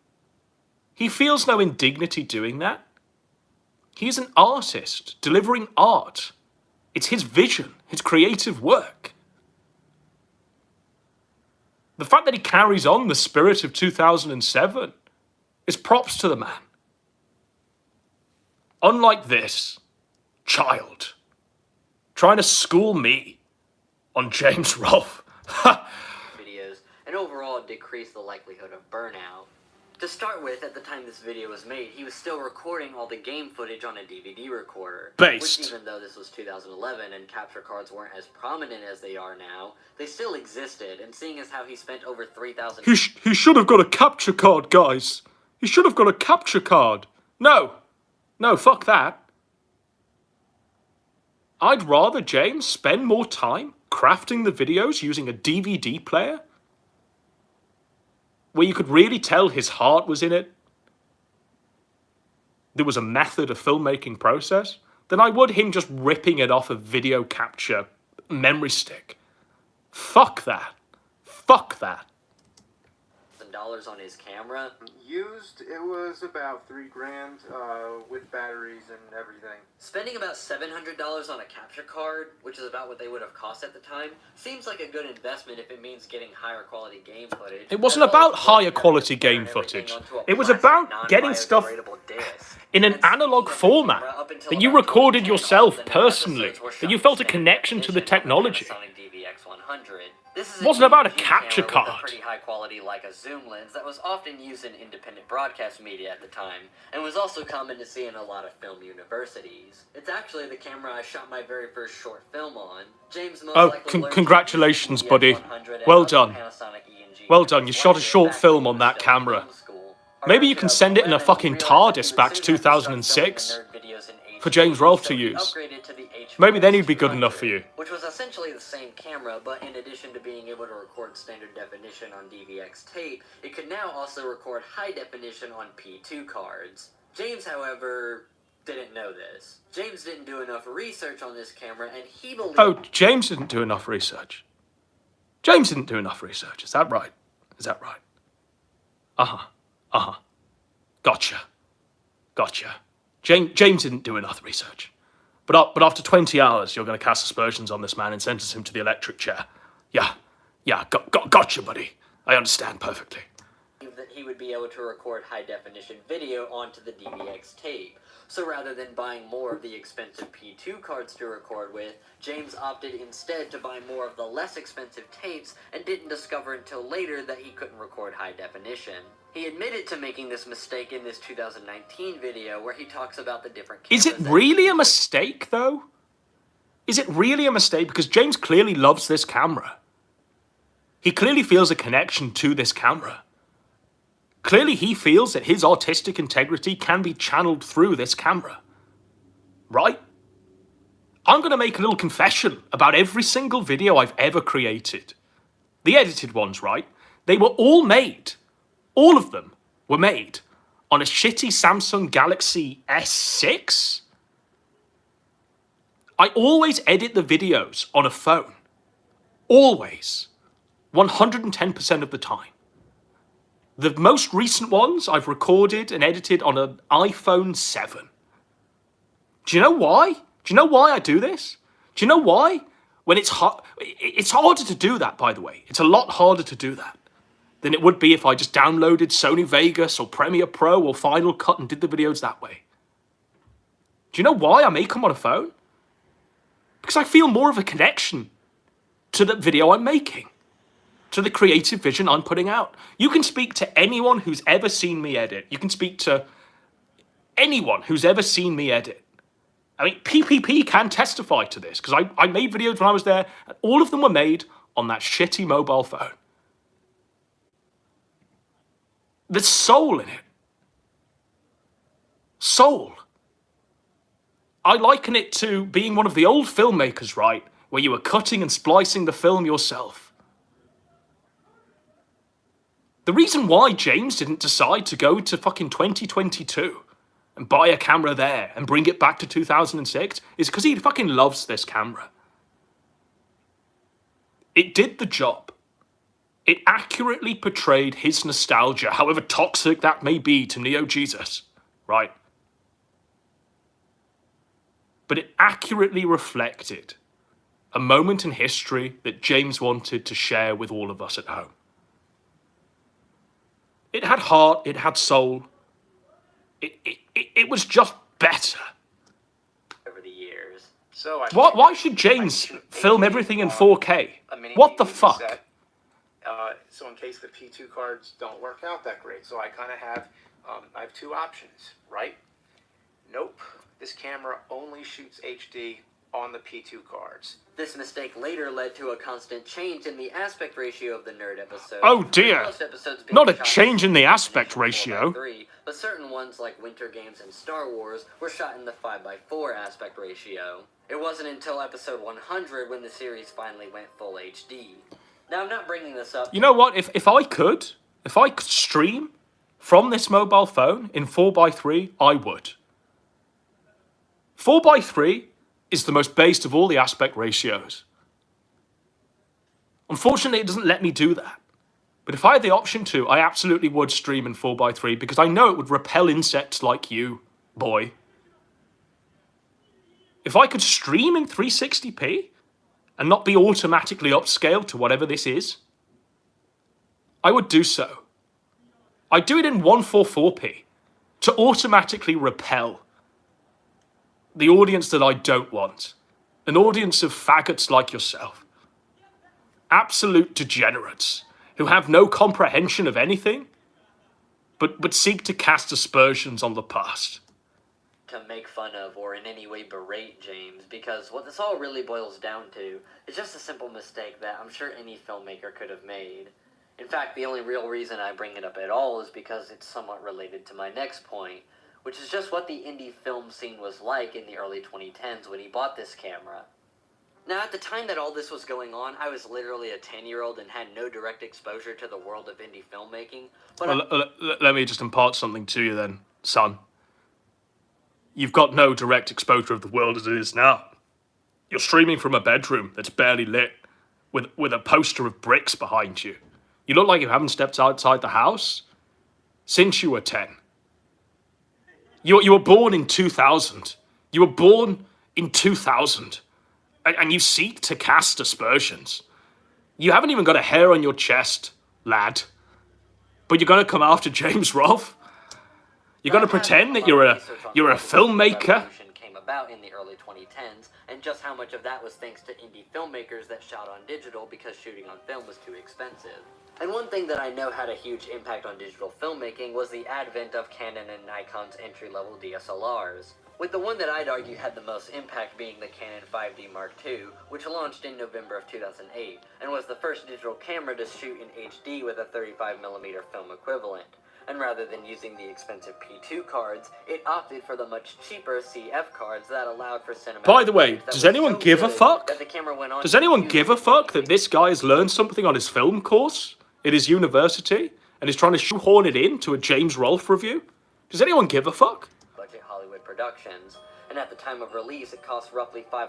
He feels no indignity doing that. He's an artist delivering art. It's his vision, his creative work. The fact that he carries on the spirit of 2007 is props to the man. Unlike this child trying to school me on James Rolfe. Videos, and overall decrease the likelihood of burnout. To start with, at the time this video was made, he was still recording all the game footage on a DVD recorder. Based. Which, even though this was 2011 and capture cards weren't as prominent as they are now, they still existed, and seeing as how he spent over 3,000... He should have got a capture card, guys. He should have got a capture card. No, fuck that. I'd rather James spend more time crafting the videos using a DVD player where you could really tell his heart was in it. There was a method, a filmmaking process, than I would him just ripping it off a video capture memory stick. Fuck that. Fuck that. $1,000 on his camera. Used, it was about $3,000 with batteries and everything. Spending about $700 on a capture card, which is about what they would have cost at the time, seems like a good investment if it means getting higher quality game footage. It wasn't about higher quality game footage. It was about getting stuff in an analog format that you recorded yourself personally, that you felt a connection to the technology. This It wasn't about a capture card. With a pretty high quality Leica zoom lens that was often used in independent broadcast media at the time, and was also common to see in a lot of film universities. It's actually the camera I shot my very first short film on. James most likely learned congratulations, to buddy. Well done. Well done, you shot a short film on that camera. Maybe you can send it in a fucking TARDIS back to 2006 for James Rolfe to use. Maybe then he'd be good enough for you. Which was essentially the same camera, but in addition to being able to record standard definition on DVX tape, it could now also record high definition on P2 cards. James, however, didn't know this. James didn't do enough research on this camera, and he believed... Oh, James didn't do enough research. James didn't do enough research, is that right? Is that right? Gotcha. James didn't do enough research. But after 20 hours, you're going to cast aspersions on this man and sentence him to the electric chair. Yeah, gotcha, buddy. I understand perfectly. That he would be able to record high-definition video onto the DVX tape. So rather than buying more of the expensive P2 cards to record with, James opted instead to buy more of the less expensive tapes and didn't discover until later that he couldn't record high definition. He admitted to making this mistake in this 2019 video where he talks about the different cameras. Is it really a mistake, though? Is it really a mistake? Because James clearly loves this camera. He clearly feels a connection to this camera. Clearly he feels that his artistic integrity can be channeled through this camera. Right? I'm going to make a little confession about every single video I've ever created. The edited ones, right? They were all made. All of them were made on a shitty Samsung Galaxy S6. I always edit the videos on a phone. Always. 110% of the time. The most recent ones I've recorded and edited on an iPhone 7. Do you know why? Do you know why I do this? Do you know why? When it's harder to do that, by the way. It's a lot harder to do that than it would be if I just downloaded Sony Vegas or Premiere Pro or Final Cut and did the videos that way. Do you know why I make them on a phone? Because I feel more of a connection to the video I'm making, to the creative vision I'm putting out. You can speak to anyone who's ever seen me edit. You can speak to anyone who's ever seen me edit. I mean, PPP can testify to this, because I made videos when I was there, and all of them were made on that shitty mobile phone. There's soul in it. Soul. I liken it to being one of the old filmmakers, right? Where you were cutting and splicing the film yourself. The reason why James didn't decide to go to fucking 2022 and buy a camera there and bring it back to 2006 is because he fucking loves this camera. It did the job. It accurately portrayed his nostalgia, however toxic that may be to NeoJesus, right? But it accurately reflected a moment in history that James wanted to share with all of us at home. It had heart, it had soul. It was just better. Over the years. So Why should James film everything in 4K? What the fuck? So in case the P2 cards don't work out that great, so I kind of have, I have two options, right? Nope, this camera only shoots HD on the P2 cards. This mistake later led to a constant change in the aspect ratio of the nerd episodes. Oh dear, Most episodes being not a shot change in the in aspect 4:3, ratio. but certain ones like Winter Games and Star Wars were shot in the 5:4 aspect ratio. It wasn't until episode 100 when the series finally went full HD. Now, I'm not bringing this up. You know what? If I could stream from this mobile phone in 4:3, I would. 4:3 is the most based of all the aspect ratios. Unfortunately, it doesn't let me do that. But if I had the option to, I absolutely would stream in 4:3 because I know it would repel insects like you, boy. If I could stream in 360p and not be automatically upscaled to whatever this is, I would do so. I'd do it in 144p to automatically repel the audience that I don't want. An audience of faggots like yourself. Absolute degenerates who have no comprehension of anything, but seek to cast aspersions on the past. To make fun of or in any way berate James, because what this all really boils down to is just a simple mistake that I'm sure any filmmaker could have made. In fact, the only real reason I bring it up at all is because it's somewhat related to my next point, which is just what the indie film scene was like in the early 2010s when he bought this camera. Now, at the time that all this was going on, I was literally a 10-year-old and had no direct exposure to the world of indie filmmaking. But let me just impart something to you then, son. You've got no direct exposure of the world as it is now. You're streaming from a bedroom that's barely lit, with a poster of bricks behind you. You look like you haven't stepped outside the house since you were 10. You were born in 2000. You were born in 2000. And you seek to cast aspersions. You haven't even got a hair on your chest, lad. but you're going to come after James Rolfe? You're going to pretend that you're a filmmaker? Came about in the early 2010s, and just how much of that was thanks to indie filmmakers that shot on digital because shooting on film was too expensive. And one thing that I know had a huge impact on digital filmmaking was the advent of Canon and Nikon's entry-level DSLRs, with the one that I'd argue had the most impact being the Canon 5D Mark II, which launched in November of 2008, and was the first digital camera to shoot in HD with a 35mm film equivalent. And rather than using the expensive P2 cards, it opted for the much cheaper CF cards that allowed for cinematic. By the way, does anyone give a fuck? Does anyone give a fuck that this guy has learned something on his film course at his university and is trying to shoehorn it into a James Rolfe review? Does anyone give a fuck? Budget Hollywood productions, and at the time of release it cost roughly $500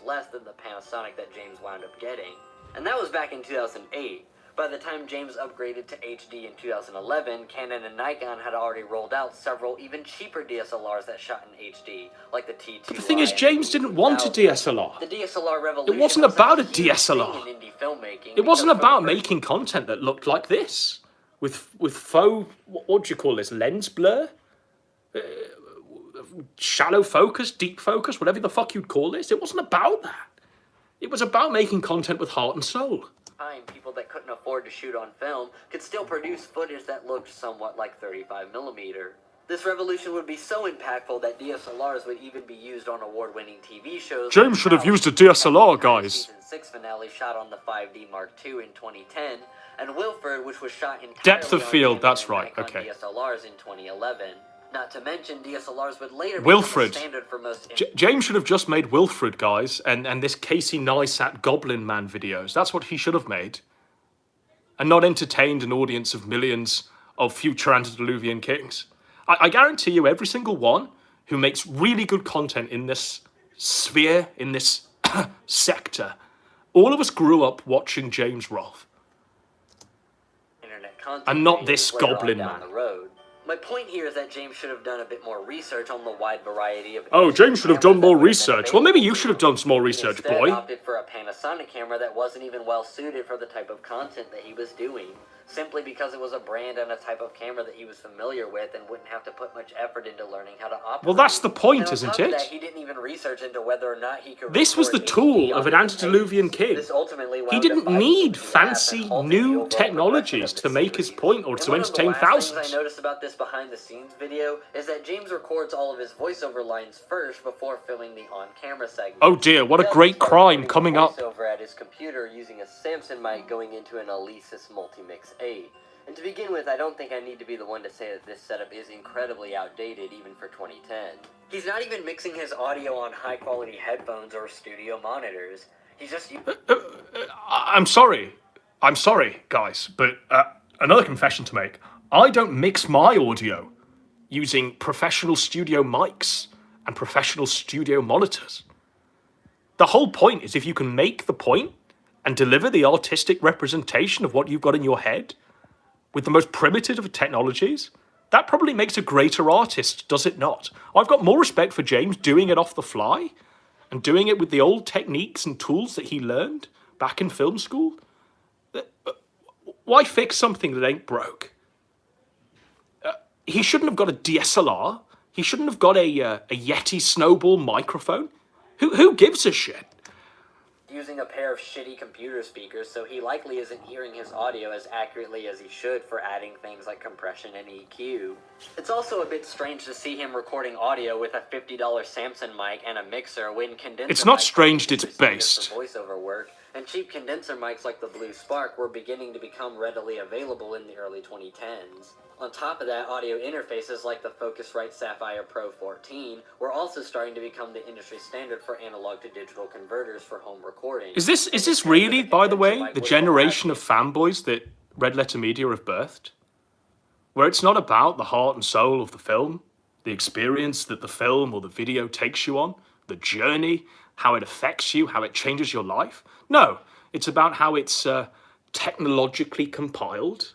less than the Panasonic that James wound up getting. And that was back in 2008. By the time James upgraded to HD in 2011, Canon and Nikon had already rolled out several even cheaper DSLRs that shot in HD, like the T2. But the thing is, James didn't want a DSLR. The DSLR revolution. It wasn't about a DSLR. In indie filmmaking. It wasn't about making content that looked like this, with faux, what do you call this, lens blur? Shallow focus, deep focus, whatever the fuck you'd call this. It wasn't about that. It was about making content with heart and soul. People that couldn't afford to shoot on film could still produce footage that looked somewhat like 35mm. This revolution would be so impactful that DSLRs would even be used on award-winning TV shows. James should have used a DSLR, guys. Season 6 finale shot on the 5D Mark II in 2010, and Wilfred, which was shot entirely Depth of on field, Canon that's and right, Nikon okay. DSLRs in 2011. Not to mention, DSLRs would later Wilfred. become the standard for most... James should have just made Wilfred, guys, and this Casey Neistat Goblin Man videos. That's what he should have made. And not entertained an audience of millions of future antediluvian kings. I guarantee you every single one who makes really good content in this sphere, in this sector, all of us grew up watching James Rolfe. Internet content and not this Goblin Man. My point here is that James should have done a bit more research on the wide variety of... Oh, James should have done more research. Well, maybe you should have done some more research, boy. He opted for a Panasonic camera that wasn't even well suited for the type of content that he was doing, simply because it was a brand and a type of camera that he was familiar with and wouldn't have to put much effort into learning how to operate. Well, that's the point, isn't it? That, he didn't even research into whether or not he could... This was the tool of an antediluvian king. He didn't need fancy new technologies to make his point or to entertain thousands. One of the last things I noticed about this behind-the-scenes video is that James records all of his voiceover lines first before filming the on-camera segment. Oh dear, what a great crime coming up. Over at his computer using a Samson mic going into an Alesis Multimix 8. And to begin with, I don't think I need to be the one to say that this setup is incredibly outdated even for 2010. He's not even mixing his audio on high-quality headphones or studio monitors. He's just... I'm sorry, guys, but another confession to make. I don't mix my audio using professional studio mics and professional studio monitors. The whole point is if you can make the point and deliver the artistic representation of what you've got in your head with the most primitive of technologies, that probably makes a greater artist, does it not? I've got more respect for James doing it off the fly and doing it with the old techniques and tools that he learned back in film school. Why fix something that ain't broke? He shouldn't have got a DSLR. He shouldn't have got a Yeti Snowball microphone. Who gives a shit? Using a pair of shitty computer speakers, so he likely isn't hearing his audio as accurately as he should for adding things like compression and EQ. It's also a bit strange to see him recording audio with a $50 Samson mic and a mixer when condenser It's not mics strange, it's for based. voiceover work, and cheap condenser mics like the Blue Spark were beginning to become readily available in the early 2010s. On top of that, audio interfaces like the Focusrite Sapphire Pro 14 were also starting to become the industry standard for analog to digital converters for home recording. Is this really, by the way, the generation of fanboys that Red Letter Media have birthed? Where it's not about the heart and soul of the film, the experience that the film or the video takes you on, the journey, how it affects you, how it changes your life. No, it's about how it's technologically compiled.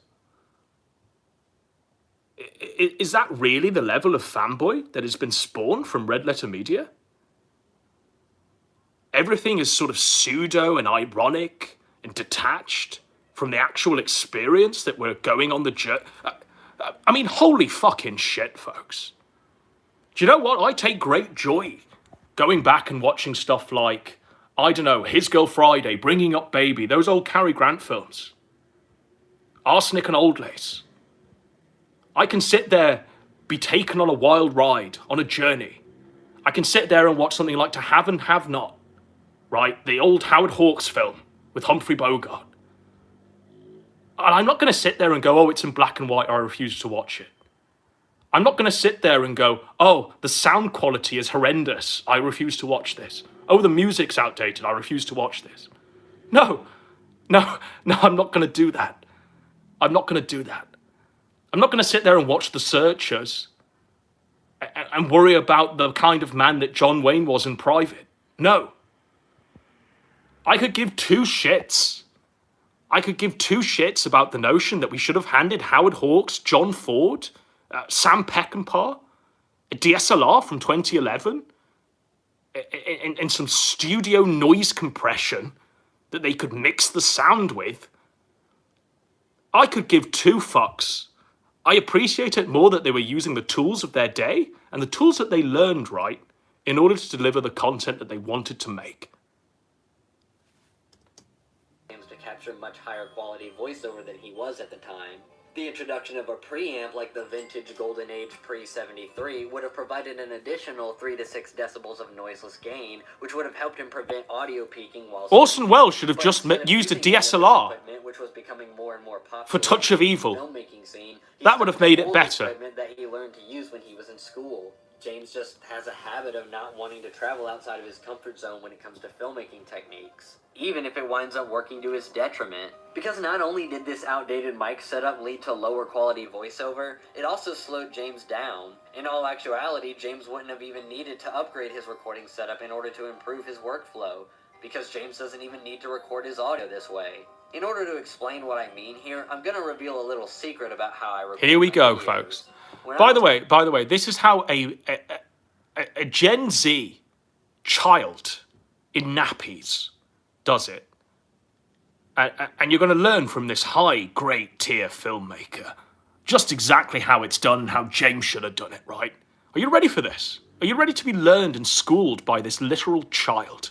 Is that really the level of fanboy that has been spawned from Red Letter Media? Everything is sort of pseudo and ironic and detached from the actual experience that we're going on the journey. I mean, holy fucking shit, folks. Do you know what? I take great joy going back and watching stuff like, I don't know, His Girl Friday, Bringing Up Baby, those old Cary Grant films. Arsenic and Old Lace. I can sit there, be taken on a wild ride, on a journey. I can sit there and watch something like To Have and Have Not, right? The old Howard Hawks film with Humphrey Bogart. And I'm not going to sit there and go, oh, it's in black and white, I refuse to watch it. I'm not going to sit there and go, oh, the sound quality is horrendous, I refuse to watch this. Oh, the music's outdated, I refuse to watch this. No, I'm not going to do that. I'm not going to do that. I'm not going to sit there and watch The Searchers and worry about the kind of man that John Wayne was in private. No. I could give two shits. I could give two shits about the notion that we should have handed Howard Hawks, John Ford, Sam Peckinpah, a DSLR from 2011, and some studio noise compression that they could mix the sound with. I could give two fucks. I appreciate it more that they were using the tools of their day and the tools that they learned, right, in order to deliver the content that they wanted to make. To capture much higher quality voiceover than he was at the time. The introduction of a preamp like the vintage Golden Age Pre-73 would have provided an additional 3 to 6 decibels of noiseless gain, which would have helped him prevent audio peaking while Orson Welles should have just used a DSLR which was becoming more and more popular for Touch of Evil. Filmmaking scene. That would have made it better. That he learned to use when he was in school. James just has a habit of not wanting to travel outside of his comfort zone when it comes to filmmaking techniques, even if it winds up working to his detriment. Because not only did this outdated mic setup lead to lower quality voiceover, it also slowed James down. In all actuality, James wouldn't have even needed to upgrade his recording setup in order to improve his workflow, because James doesn't even need to record his audio this way. In order to explain what I mean here, I'm going to reveal a little secret about how I record. Here we go, videos. folks. By the way, this is how a Gen Z child in nappies does it. And you're going to learn from this high, great tier filmmaker just exactly how it's done and how James should have done it, right? Are you ready for this? Are you ready to be learned and schooled by this literal child?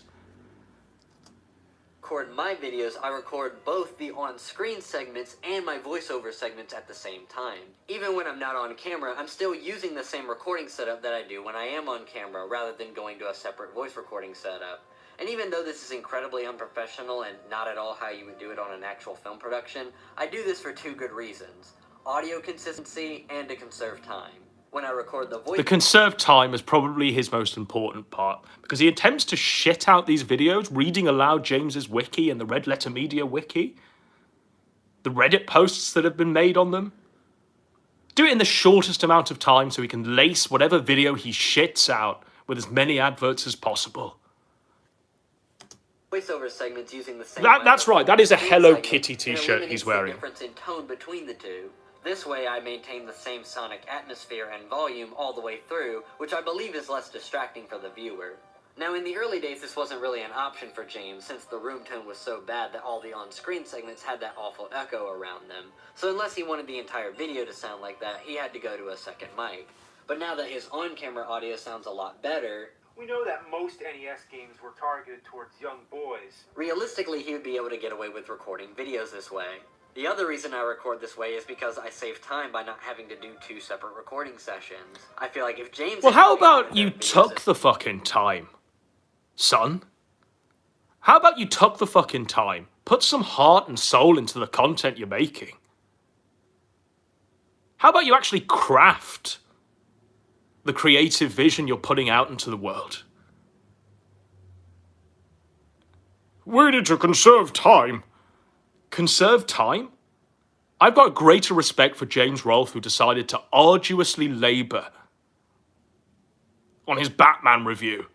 Record my videos, I record both the on-screen segments and my voiceover segments at the same time. Even when I'm not on camera, I'm still using the same recording setup that I do when I am on camera, rather than going to a separate voice recording setup. And even though this is incredibly unprofessional and not at all how you would do it on an actual film production, I do this for two good reasons: audio consistency and to conserve time. When I record the voice... The conserved time is probably his most important part, because he attempts to shit out these videos, reading aloud James's wiki and the Red Letter Media wiki, the Reddit posts that have been made on them. Do it in the shortest amount of time so he can lace whatever video he shits out with as many adverts as possible. Voiceover segments using the same... That's right, that is a Hello Kitty t-shirt he's wearing. The difference in tone between the two. This way I maintain the same sonic atmosphere and volume all the way through, which I believe is less distracting for the viewer. Now, in the early days, this wasn't really an option for James, since the room tone was so bad that all the on-screen segments had that awful echo around them. So unless he wanted the entire video to sound like that, he had to go to a second mic. But now that his on-camera audio sounds a lot better... We know that most NES games were targeted towards young boys. Realistically, he would be able to get away with recording videos this way. The other reason I record this way is because I save time by not having to do 2 separate recording sessions. I feel like if James... Well, how about you took the fucking time, son? How about you took the fucking time? Put some heart and soul into the content you're making. How about you actually craft the creative vision you're putting out into the world? We need to conserve time. Conserve time? I've got greater respect for James Rolfe, who decided to arduously labour on his Batman review,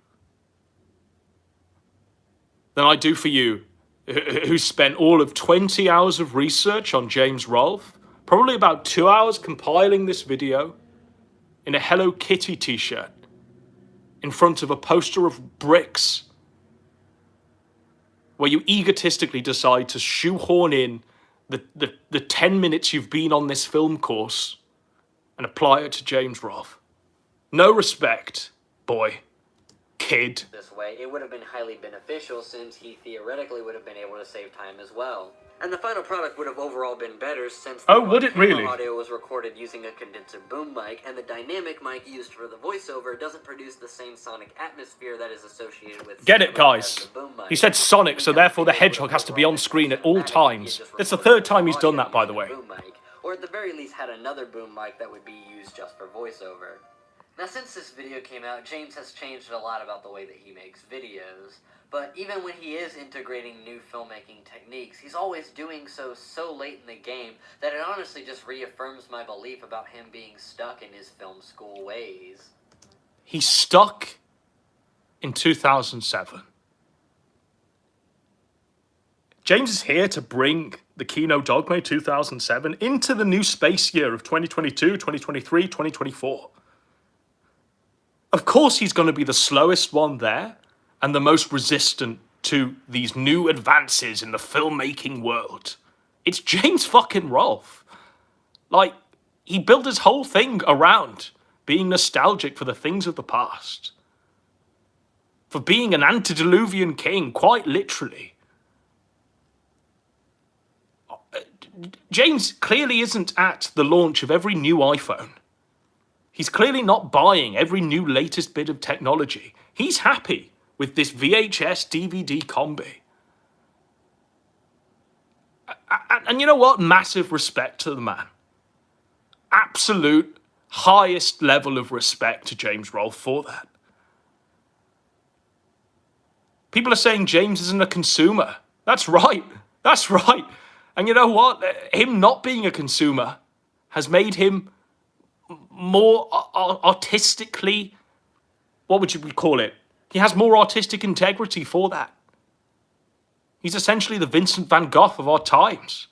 than I do for you, who spent all of 20 hours of research on James Rolfe, probably about 2 hours compiling this video, in a Hello Kitty t-shirt, in front of a poster of bricks, where you egotistically decide to shoehorn in the 10 minutes you've been on this film course and apply it to James Rolfe. No respect, boy. Kid. This way, it would have been highly beneficial since he theoretically would have been able to save time as well. And the final product would have overall been better since the would it really? audio was recorded using a condenser boom mic, and the dynamic mic used for the voiceover doesn't produce the same sonic atmosphere that is associated with... Get it, guys. He said Sonic, so therefore the hedgehog has to be on screen at all times. It's the third time he's done that, by the way. Or at the very least had another boom mic that would be used just for voiceover. Now, since this video came out, James has changed a lot about the way that he makes videos. But even when he is integrating new filmmaking techniques, he's always doing so late in the game that it honestly just reaffirms my belief about him being stuck in his film school ways. He's stuck in 2007. James is here to bring the Kino Dogma 2007 into the new space year of 2022, 2023, 2024. Of course he's going to be the slowest one there and the most resistant to these new advances in the filmmaking world. It's James fucking Rolfe. Like, he built his whole thing around being nostalgic for the things of the past. For being an antediluvian king, quite literally. James clearly isn't at the launch of every new iPhone. He's clearly not buying every new latest bit of technology. He's happy with this VHS DVD combi. And you know what? Massive respect to the man. Absolute highest level of respect to James Rolfe for that. People are saying James isn't a consumer. That's right. That's right. And you know what? Him not being a consumer has made him more artistically, what would you call it? He has more artistic integrity for that. He's essentially the Vincent van Gogh of our times.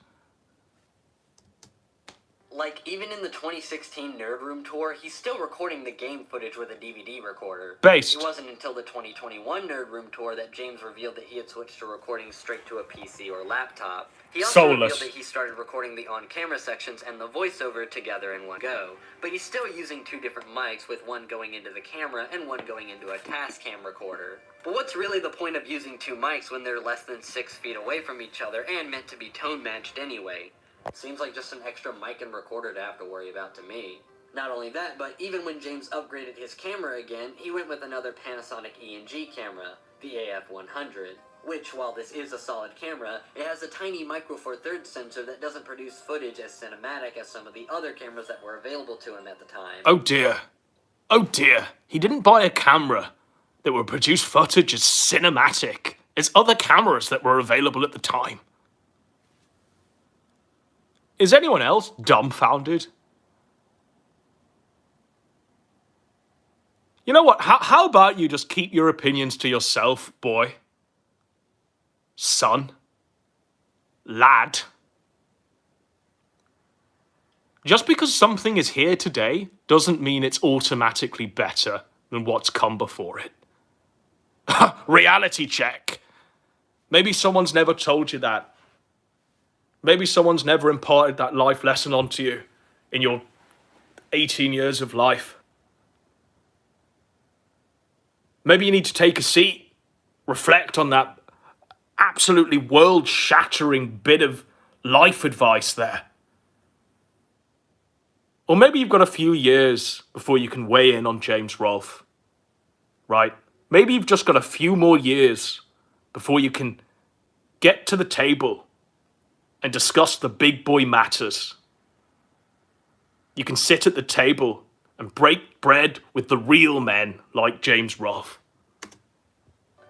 Like, even in the 2016 Nerd Room tour, he's still recording the game footage with a DVD recorder. Based. It wasn't until the 2021 Nerd Room tour that James revealed that he had switched to recording straight to a PC or laptop. He also revealed that he started recording the on-camera sections and the voiceover together in one go. But he's still using two different mics, with one going into the camera and one going into a Tascam recorder. But what's really the point of using two mics when they're less than 6 feet away from each other and meant to be tone-matched anyway? Seems like just an extra mic and recorder to have to worry about to me. Not only that, but even when James upgraded his camera again, he went with another Panasonic E&G camera, the AF100. Which, while this is a solid camera, it has a tiny Micro Four Thirds sensor that doesn't produce footage as cinematic as some of the other cameras that were available to him at the time. Oh dear. Oh dear. He didn't buy a camera that would produce footage as cinematic as other cameras that were available at the time. Is anyone else dumbfounded? You know what? How about you just keep your opinions to yourself, boy? Son? Lad? Just because something is here today doesn't mean it's automatically better than what's come before it. Reality check. Maybe someone's never told you that. Maybe someone's never imparted that life lesson onto you in your 18 years of life. Maybe you need to take a seat, reflect on that absolutely world-shattering bit of life advice there. Or maybe you've got a few years before you can weigh in on James Rolfe, right? Maybe you've just got a few more years before you can get to the table and discuss the big boy matters. You can sit at the table and break bread with the real men like James Rolfe.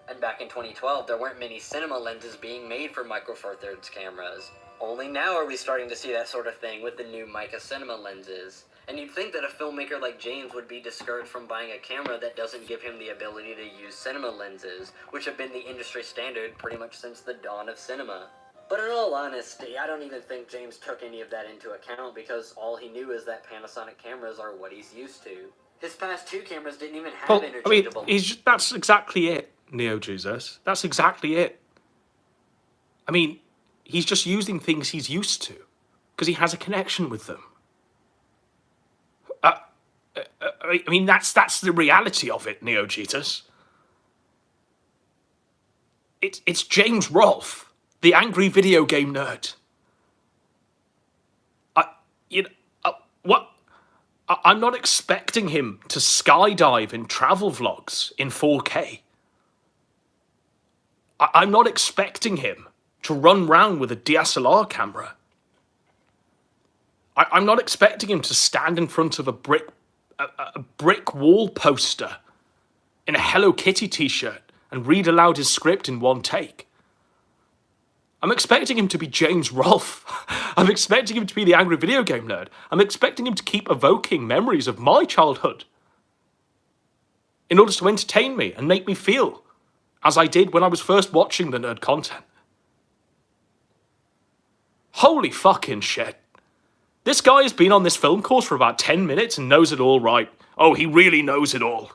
And back in 2012, there weren't many cinema lenses being made for Micro Four Thirds cameras. Only now are we starting to see that sort of thing with the new Mica cinema lenses. And you'd think that a filmmaker like James would be discouraged from buying a camera that doesn't give him the ability to use cinema lenses, which have been the industry standard pretty much since the dawn of cinema. But in all honesty, I don't even think James took any of that into account, because all he knew is that Panasonic cameras are what he's used to. His past two cameras didn't even have interchangeable... That's exactly it, NeoJesus. That's exactly it. I mean, he's just using things he's used to because he has a connection with them. I mean, that's the reality of it, NeoJesus. It's James Rolfe, the angry video game nerd. I'm not expecting him to skydive in travel vlogs in 4K. I'm not expecting him to run round with a DSLR camera. I'm not expecting him to stand in front of a brick wall poster in a Hello Kitty t-shirt and read aloud his script in one take. I'm expecting him to be James Rolfe. I'm expecting him to be the angry video game nerd. I'm expecting him to keep evoking memories of my childhood in order to entertain me and make me feel as I did when I was first watching the nerd content. Holy fucking shit. This guy has been on this film course for about 10 minutes and knows it all right. Oh, he really knows it all.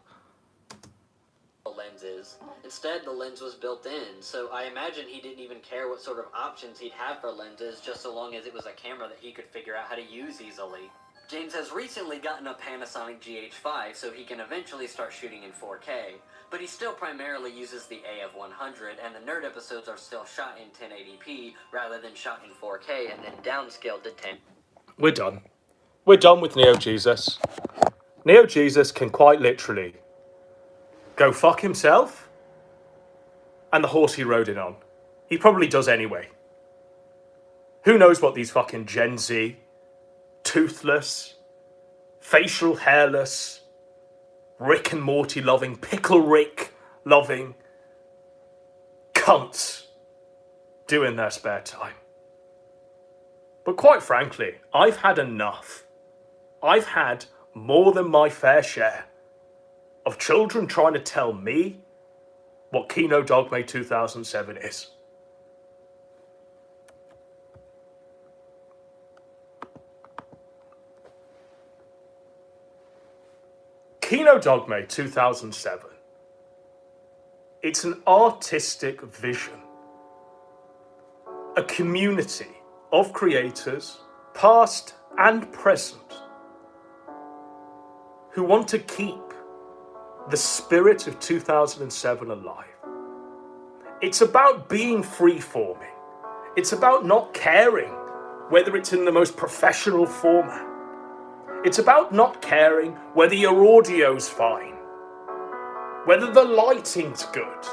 Lenses. Instead, the lens was built in, so I imagine he didn't even care what sort of options he'd have for lenses, just so long as it was a camera that he could figure out how to use easily. James has recently gotten a Panasonic GH5 so he can eventually start shooting in 4K, but he still primarily uses the AF100, and the nerd episodes are still shot in 1080p rather than shot in 4K and then downscaled to 10. We're done. We're done with NeoJesus. NeoJesus can quite literally go fuck himself and the horse he rode in on. He probably does anyway. Who knows what these fucking Gen Z, toothless, facial hairless, Rick and Morty loving, Pickle Rick loving cunts do in their spare time. But quite frankly, I've had enough. I've had more than my fair share of children trying to tell me what Kino Dogme 2007 is. Kino Dogme 2007. It's an artistic vision. A community of creators, past and present, who want to keep the spirit of 2007 alive. It's about being free-forming. It's about not caring whether it's in the most professional format. It's about not caring whether your audio's fine, whether the lighting's good,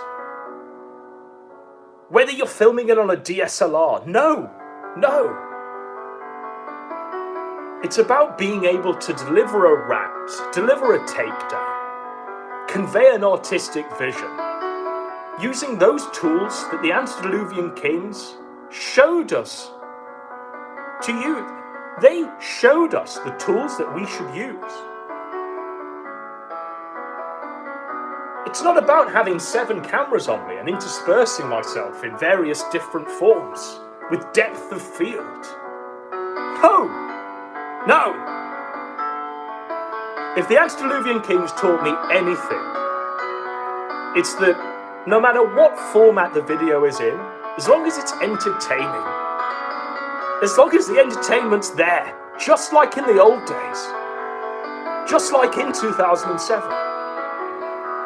whether you're filming it on a DSLR. No. It's about being able to deliver a rant, deliver a takedown, convey an artistic vision, using those tools that the antediluvian kings showed us to use. They showed us the tools that we should use. It's not about having 7 cameras on me and interspersing myself in various different forms with depth of field. No! If the antediluvian kings taught me anything, it's that no matter what format the video is in, as long as it's entertaining, as long as the entertainment's there, just like in the old days, just like in 2007,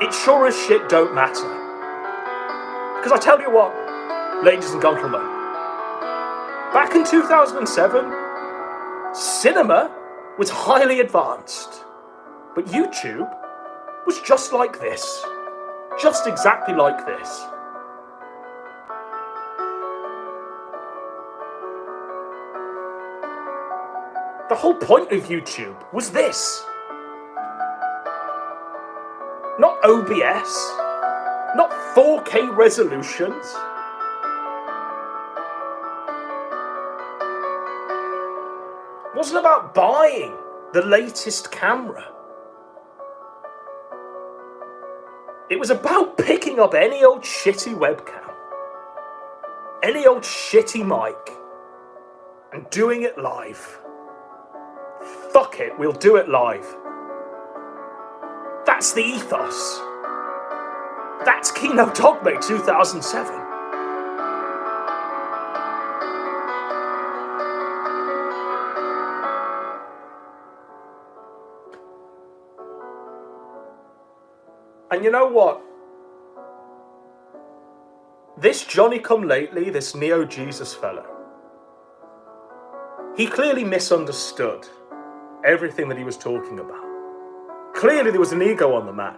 it sure as shit don't matter. Because I tell you what, ladies and gentlemen, back in 2007, cinema was highly advanced, but YouTube was just like this, just exactly like this. The whole point of YouTube was this. Not OBS, not 4K resolutions. It wasn't about buying the latest camera. It was about picking up any old shitty webcam, any old shitty mic, and doing it live. Fuck it, we'll do it live. That's the ethos. That's Kino Dogme 2007. And you know what? This Johnny-come-lately, this NeoJesus fellow, he clearly misunderstood everything that he was talking about. Clearly there was an ego on the man,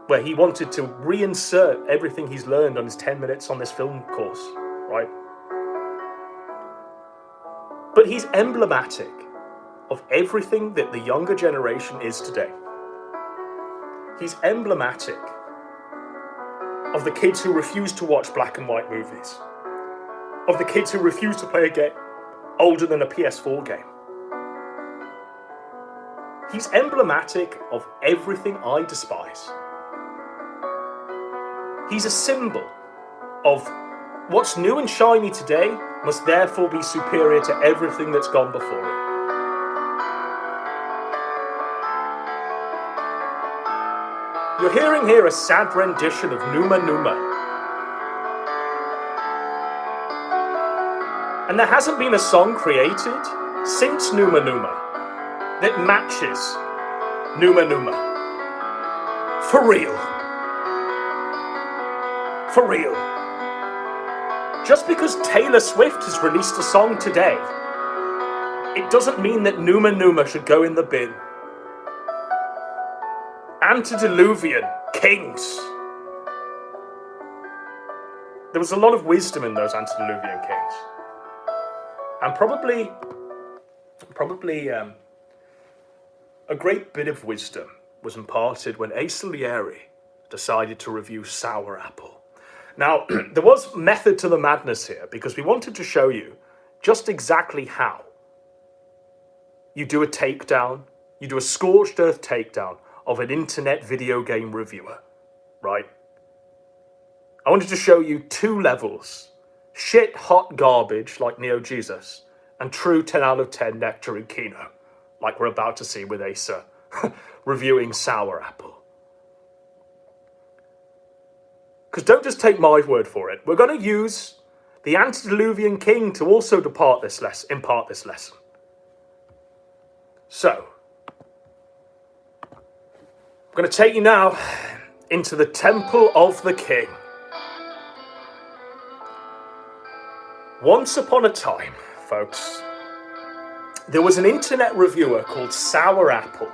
where he wanted to reinsert everything he's learned on his 10 minutes on this film course, right? But he's emblematic of everything that the younger generation is today. He's emblematic of the kids who refuse to watch black and white movies, of the kids who refuse to play a game older than a PS4 game. He's emblematic of everything I despise. He's a symbol of what's new and shiny today must therefore be superior to everything that's gone before it. You're hearing here a sad rendition of Numa Numa. And there hasn't been a song created since Numa Numa that matches Numa Numa. For real. For real. Just because Taylor Swift has released a song today, it doesn't mean that Numa Numa should go in the bin. Antediluvian kings. There was a lot of wisdom in those antediluvian kings. And probably a great bit of wisdom was imparted when Asa Lieri decided to review Sour Apple. Now, there was method to the madness here, because we wanted to show you just exactly how you do a takedown, you do a scorched earth takedown of an internet video game reviewer, right? I wanted to show you two levels: shit hot garbage like NeoJesus, and true 10 out of 10 nectar and kino, like we're about to see with Asa reviewing Sour Apple. Because don't just take my word for it. We're going to use the antediluvian king to also impart this lesson. So, I'm going to take you now into the temple of the king. Once upon a time, folks, there was an internet reviewer called Sour Apple.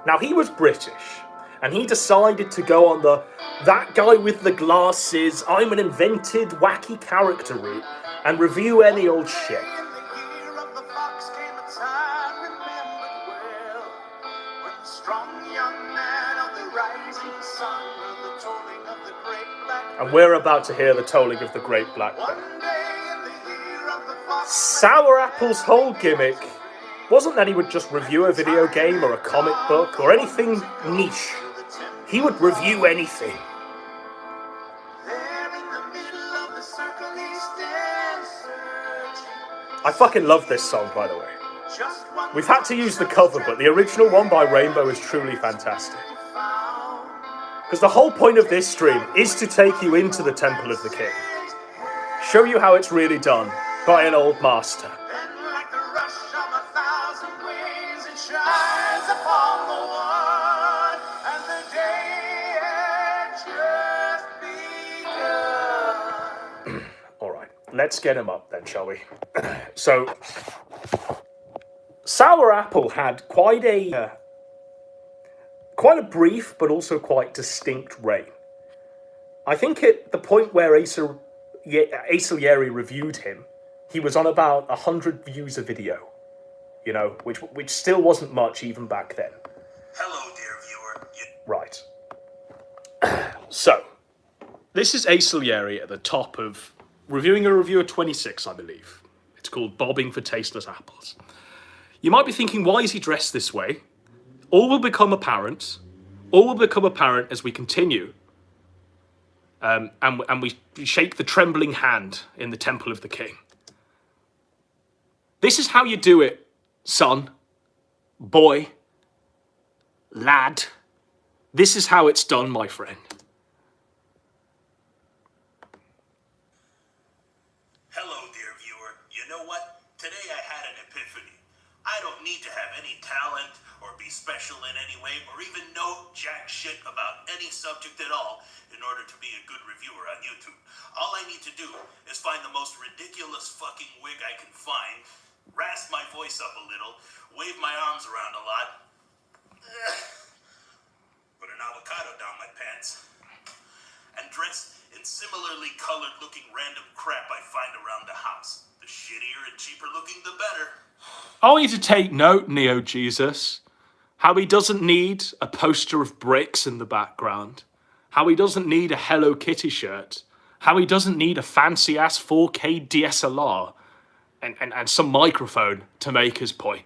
Now, he was British, and he decided to go on the that guy with the glasses, I'm an invented wacky character route, and review any old shit. And we're about to hear the tolling of the Great Black Bell. Sour Apple's whole gimmick wasn't that he would just review a video game or a comic book or anything niche. He would review anything. I fucking love this song, by the way. We've had to use the cover, but the original one by Rainbow is truly fantastic. Because the whole point of this stream is to take you into the Temple of the King. Show you how it's really done by an old master. Alright, let's get him up then, shall we? So, Sour Apple had quite a brief but also quite distinct reign. I think at the point where Asa Lieri reviewed him, he was on about 100 views a video, you know, which still wasn't much even back then. Hello, dear viewer. Right. So, this is Asa Lieri at the top of reviewing a review of 26, I believe. It's called Bobbing for Tasteless Apples. You might be thinking, why is he dressed this way? All will become apparent. All will become apparent as we continue. And we shake the trembling hand in the Temple of the King. This is how you do it, son, boy, lad. This is how it's done, my friend. Hello, dear viewer. You know what? Today I had an epiphany. I don't need to have any talent or be be special in any way or even know jack shit about any subject at all in order to be a good reviewer on YouTube. All I need to do is find the most ridiculous fucking wig I can find, rasp my voice up a little, wave my arms around a lot, put an avocado down my pants, and dress in similarly colored looking random crap I find around the house. The shittier and cheaper looking, the better. I want you to take note, NeoJesus, how he doesn't need a poster of bricks in the background, how he doesn't need a Hello Kitty shirt, how he doesn't need a fancy-ass 4K DSLR and some microphone to make his point.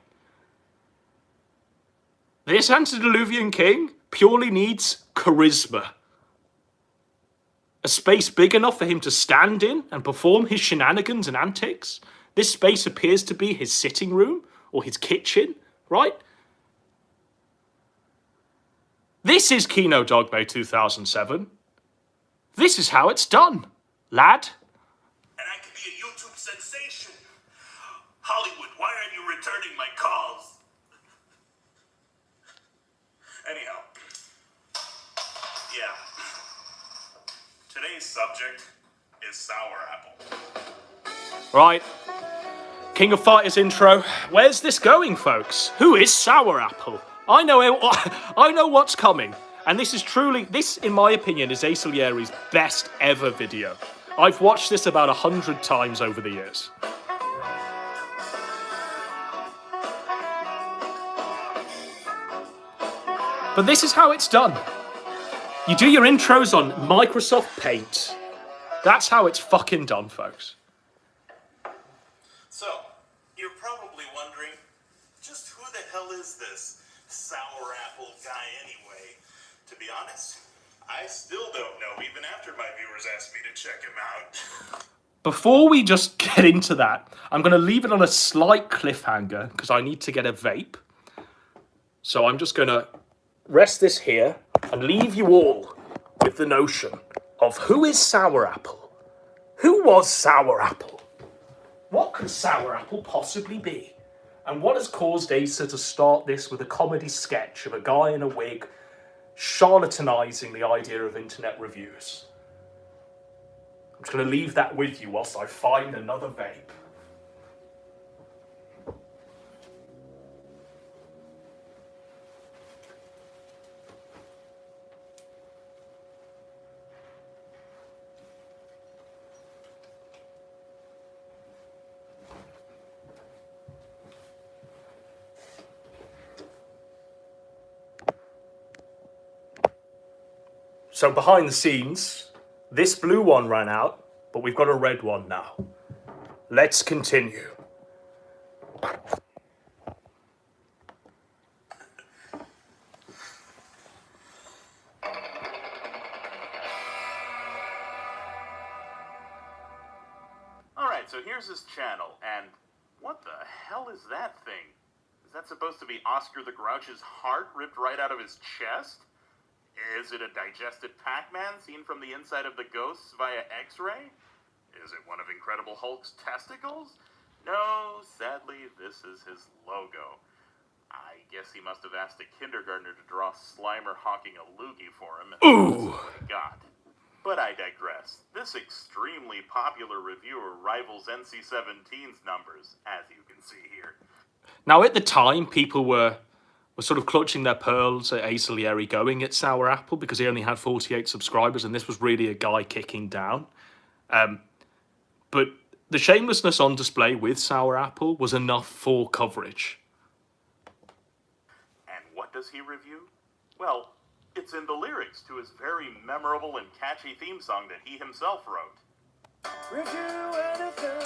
This antediluvian king purely needs charisma. A space big enough for him to stand in and perform his shenanigans and antics. This space appears to be his sitting room or his kitchen, right? This is Kino Dogme 2007. This is how it's done, lad. And I could be a YouTube sensation. Hollywood, why aren't you returning my calls? Anyhow, yeah. Today's subject is sour apple. Right. King of Fighters intro. Where's this going, folks? Who is Sour Apple? I know what's coming. And this is truly, this, in my opinion, is Ace Salieri's best ever video. I've watched this about 100 times over the years. But this is how it's done. You do your intros on Microsoft Paint. That's how it's fucking done, folks. So, you're probably wondering, just who the hell is this sour apple guy anyway? To be honest, I still don't know, even after my viewers asked me to check him out. Before we just get into that, I'm going to leave it on a slight cliffhanger because I need to get a vape. So I'm just going to rest this here and leave you all with the notion of who is Sour Apple? Who was Sour Apple? What could Sour Apple possibly be? And what has caused Asa to start this with a comedy sketch of a guy in a wig charlatanizing the idea of internet reviews? I'm just going to leave that with you whilst I find another vape. So behind the scenes, this blue one ran out, but we've got a red one now. Let's continue. Alright, so here's his channel, and what the hell is that thing? Is that supposed to be Oscar the Grouch's heart ripped right out of his chest? Is it a digested Pac-Man seen from the inside of the ghosts via X-ray? Is it one of Incredible Hulk's testicles? No, sadly, this is his logo. I guess he must have asked a kindergartner to draw Slimer hawking a loogie for him, and Ooh. that's what he got. But I digress. This extremely popular reviewer rivals NC-17's numbers, as you can see here. Now, at the time, people were sort of clutching their pearls at Ace Salieri going at Sour Apple because he only had 48 subscribers, and this was really a guy kicking down. But the shamelessness on display with Sour Apple was enough for coverage. And what does he review? Well, it's in the lyrics to his very memorable and catchy theme song that he himself wrote. Review anything.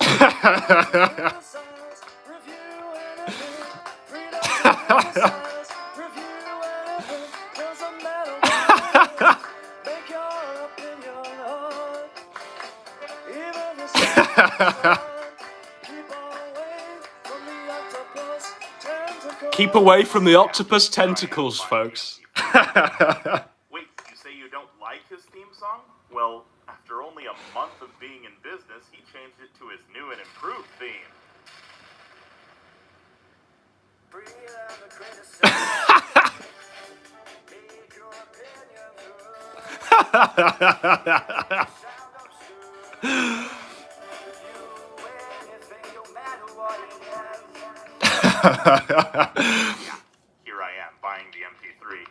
Keep away from the octopus tentacles, folks. Wait, you say you don't like his theme song? Well, after only a month of being in business, he changed it to his new and improved theme. Here I am, buying the MP3.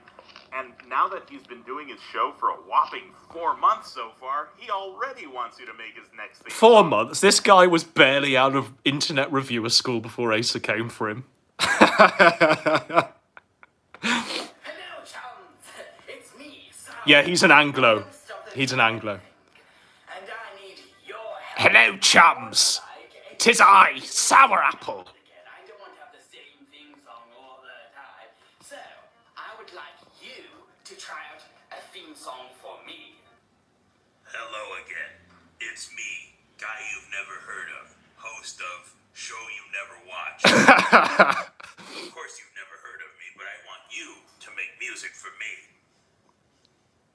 And now that he's been doing his show for a whopping 4 months so far, he already wants you to make his next thing. 4 months? This guy was barely out of internet reviewer school before Asa came for him. Hello, chums. It's me, Sam. Yeah, he's an Anglo. He's an Anglo. And I need your help. Hello, chums. 'Tis I, Sour Apple. I don't want to have the same theme song all the time. So, I would like you to try out a theme song for me. Hello again. It's me, guy you've never heard of, host of Show You Never Watch. Of course you've never heard of me, but I want you to make music for me.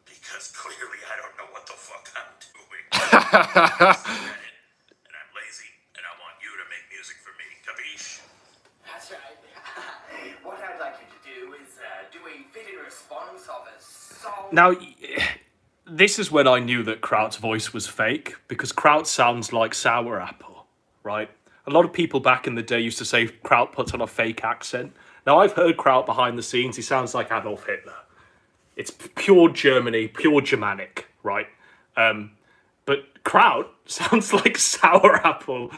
Because clearly I don't know what the fuck I'm doing. And I'm lazy, and I want you to make music for me. Capiche? That's right. What I'd like you to do is do a fitted response of a song. Now, this is when I knew that Kraut's voice was fake, because Kraut sounds like Sour Apple, right? A lot of people back in the day used to say Kraut puts on a fake accent. Now, I've heard Kraut behind the scenes. He sounds like Adolf Hitler. It's pure Germany, pure Germanic, right? But Kraut sounds like Sour Apple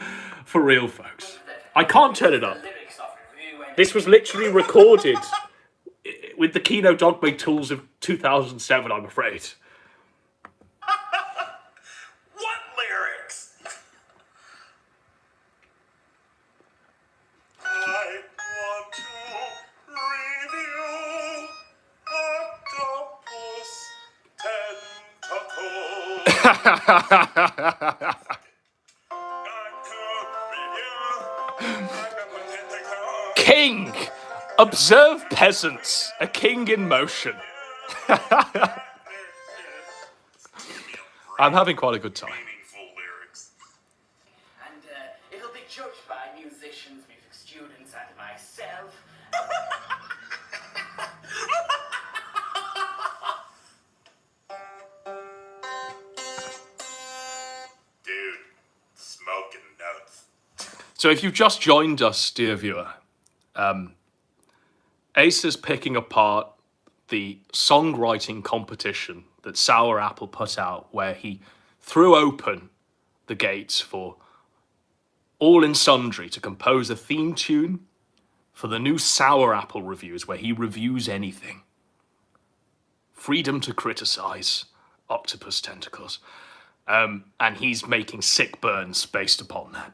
for real, folks. I can't turn it up. This was literally recorded with the Kino Dogma tools of 2007, I'm afraid. What lyrics? I want to review octopus tentacles. King! Observe peasants, a king in motion. I'm having quite a good time. Meaningful lyrics. And it'll be judged by musicians, music students, and myself. Dude, smoking notes. So if you've just joined us, dear viewer, Ace is picking apart the songwriting competition that Sour Apple put out, where he threw open the gates for all and sundry to compose a theme tune for the new Sour Apple reviews, where he reviews anything. Freedom to criticize octopus tentacles. And he's making sick burns based upon that.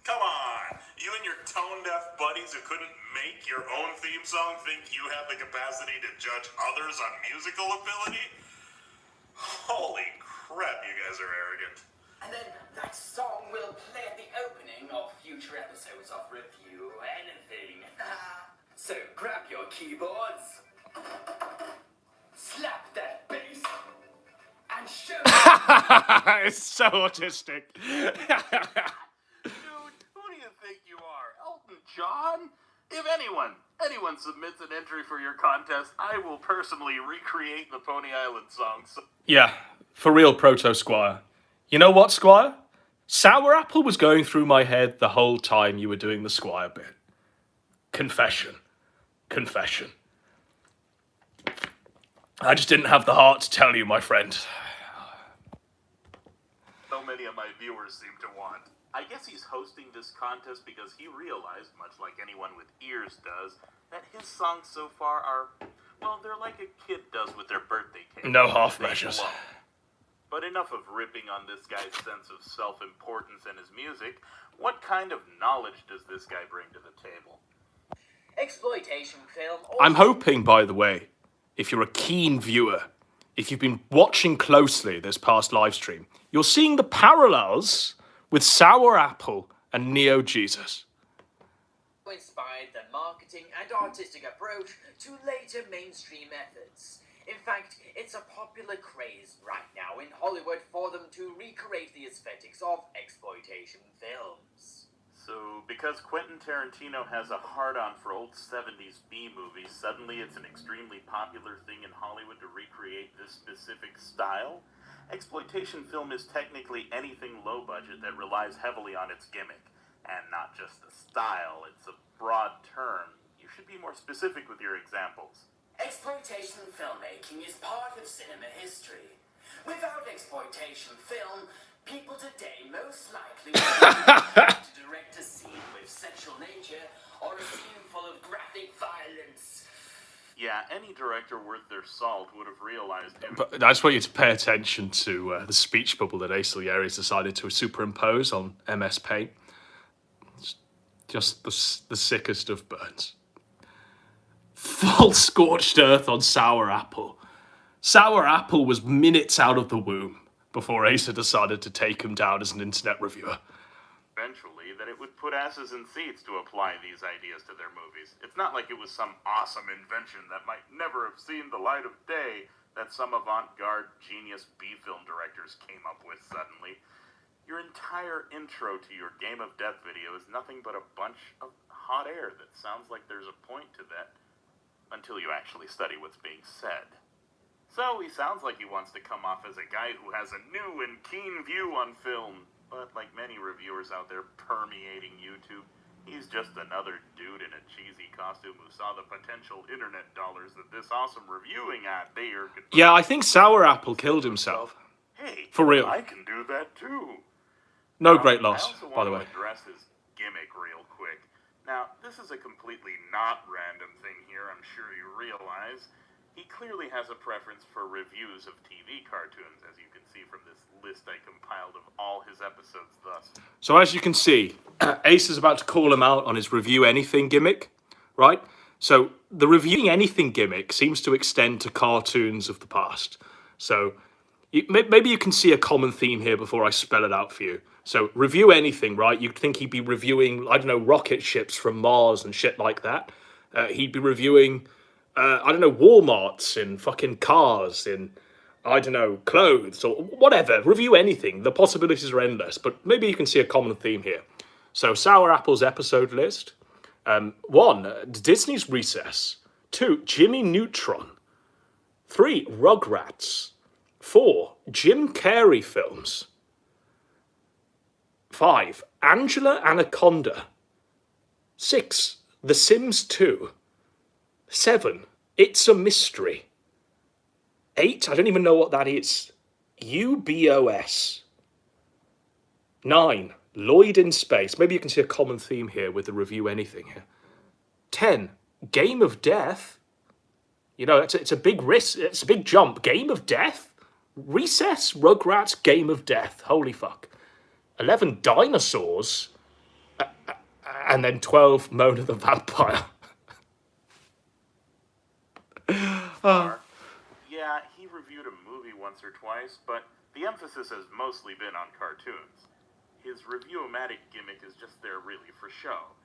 Come on, you and your tone-deaf buddies who couldn't make your own theme song think you have the capacity to judge others on musical ability? Holy crap, you guys are arrogant. And then that song will play at the opening of future episodes of Review Anything. So grab your keyboards, slap that bass, and show It's so autistic. Dude, who do you think you are? Elton John? If anyone submits an entry for your contest, I will personally recreate the Pony Island song. Yeah, for real, Proto Squire. You know what, Squire? Sour Apple was going through my head the whole time you were doing the Squire bit. Confession. I just didn't have the heart to tell you, my friend. So many of my viewers seem to want. I guess he's hosting this contest because he realized, much like anyone with ears does, that his songs so far are, well, they're like a kid does with their birthday cake. No half They measures. glow. But enough of ripping on this guy's sense of self-importance and his music. What kind of knowledge does this guy bring to the table? Exploitation film. I'm hoping, by the way, if you're a keen viewer, if you've been watching closely this past live stream, you're seeing the parallels with Sour Apple and NeoJesus. Inspired the marketing and artistic approach to later mainstream methods. In fact, it's a popular craze right now in Hollywood for them to recreate the aesthetics of exploitation films. So, because Quentin Tarantino has a hard-on for old 70s B-movies, suddenly it's an extremely popular thing in Hollywood to recreate this specific style? Exploitation film is technically anything low-budget that relies heavily on its gimmick, and not just the style. It's a broad term. You should be more specific with your examples. Exploitation filmmaking is part of cinema history. Without exploitation film, people today most likely would to direct a scene with sexual nature or a scene full of graphic violence. Yeah, any director worth their salt would have realized him. But I just want you to pay attention to the speech bubble that Ace Salieri's decided to superimpose on MS Paint. It's just the sickest of burns. Full scorched earth on Sour Apple. Sour Apple was minutes out of the womb before Asa decided to take him down as an internet reviewer. Eventually, that it would put asses in seats to apply these ideas to their movies. It's not like it was some awesome invention that might never have seen the light of day that some avant-garde genius B-film directors came up with suddenly. Your entire intro to your Game of Death video is nothing but a bunch of hot air that sounds like there's a point to that until you actually study what's being said. So he sounds like he wants to come off as a guy who has a new and keen view on film, but like many reviewers out there permeating YouTube, he's just another dude in a cheesy costume who saw the potential internet dollars that this awesome reviewing idea could... Yeah, I think Sour Apple killed himself. Hey, For real. I can do that too. No great loss, I also by the want way. to address his gimmick real quick. Now, this is a completely not random thing here, I'm sure you realize. He clearly has a preference for reviews of TV cartoons, as you can see from this list I compiled of all his episodes thus. So as you can see, Ace is about to call him out on his review anything gimmick, right? So the reviewing anything gimmick seems to extend to cartoons of the past. So maybe you can see a common theme here before I spell it out for you. So review anything, right? You'd think he'd be reviewing, I don't know, rocket ships from Mars and shit like that. He'd be reviewing, I don't know, Walmarts in fucking cars, in, I don't know, clothes or whatever. Review anything. The possibilities are endless, but maybe you can see a common theme here. So Sour Apple's episode list. 1, Disney's Recess. 2, Jimmy Neutron. 3, Rugrats. 4, Jim Carrey films. 5, Angela Anaconda. 6, The Sims 2. 7, It's a Mystery. 8, I don't even know what that is. UBOS. 9, Lloyd in Space. Maybe you can see a common theme here with the review anything here. 10, Game of Death. You know, it's a big risk. It's a big jump. Game of Death? Recess, Rugrats, Game of Death. Holy fuck. 11, Dinosaurs. And then 12, Mona the Vampire. Yeah, he reviewed a movie once or twice, but the emphasis has mostly been on cartoons. His review-o-matic gimmick is just there really for show.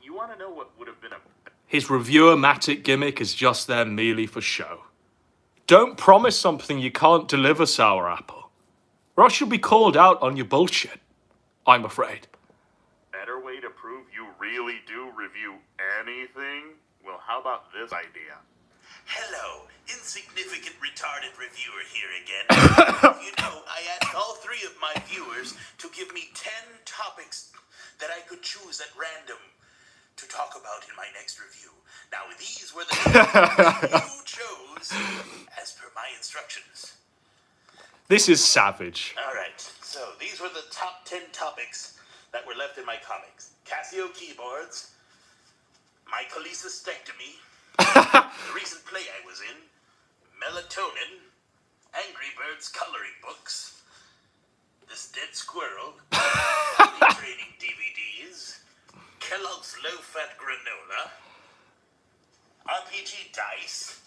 You want to know what would have been a... His review-o-matic gimmick is just there merely for show. Don't promise something you can't deliver, Sour Apple. Or else you'll be called out on your bullshit. I'm afraid. better way to prove you really do review anything? Well, how about this idea? Hello, insignificant retarded reviewer here again. You know, I asked all 3 of my viewers to give me 10 topics that I could choose at random to talk about in my next review. Now, these were the topics you chose as per my instructions. This is savage. All right, so these were the top 10 topics that were left in my comics. Casio keyboards, my cholecystectomy, the recent play I was in, melatonin, Angry Birds coloring books, this dead squirrel, training DVDs, Kellogg's low-fat granola, RPG dice,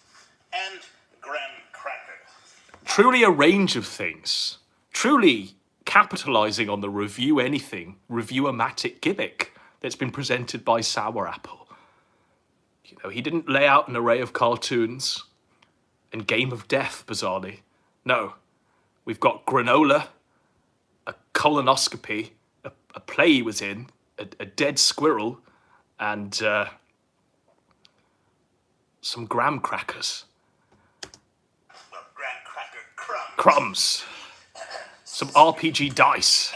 and graham cracker. Truly a range of things. Truly capitalizing on the review anything, review-o-matic gimmick that's been presented by Sour Apple. You know, he didn't lay out an array of cartoons and Game of Death, bizarrely. No, we've got granola, a colonoscopy, a play he was in, a dead squirrel and some graham crackers. Well, graham cracker crumbs. Crumbs. Some RPG dice.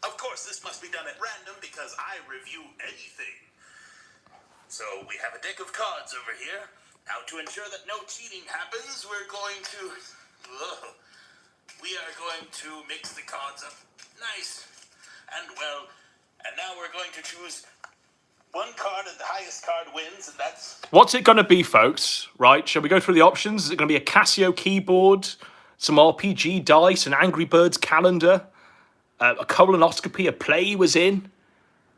Of course, this must be done at random because I review anything. So we have a deck of cards over here. Now, to ensure that no cheating happens, we are going to mix the cards up nice and well. And now we're going to choose one card, and the highest card wins, and that's... What's it going to be, folks? Right, shall we go through the options? Is it going to be a Casio keyboard, some RPG dice, an Angry Birds calendar, a colonoscopy a play was in,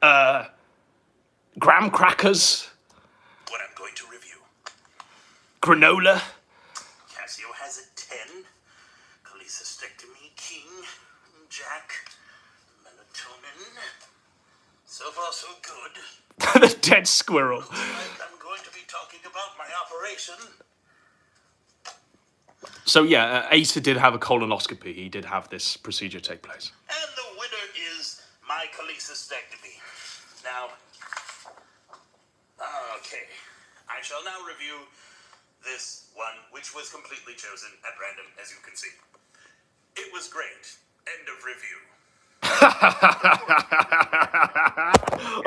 graham crackers, what I'm going to review. granola? Casio has a 10. Cholecystectomy, king, jack, melatonin. So far, so good. The dead squirrel. Looks like I'm going to be talking about my operation. So yeah, Asa did have a colonoscopy. He did have this procedure take place. And the winner is my cholecystectomy. Now, okay. I shall now review this one, which was completely chosen at random, as you can see. It was great. End of review.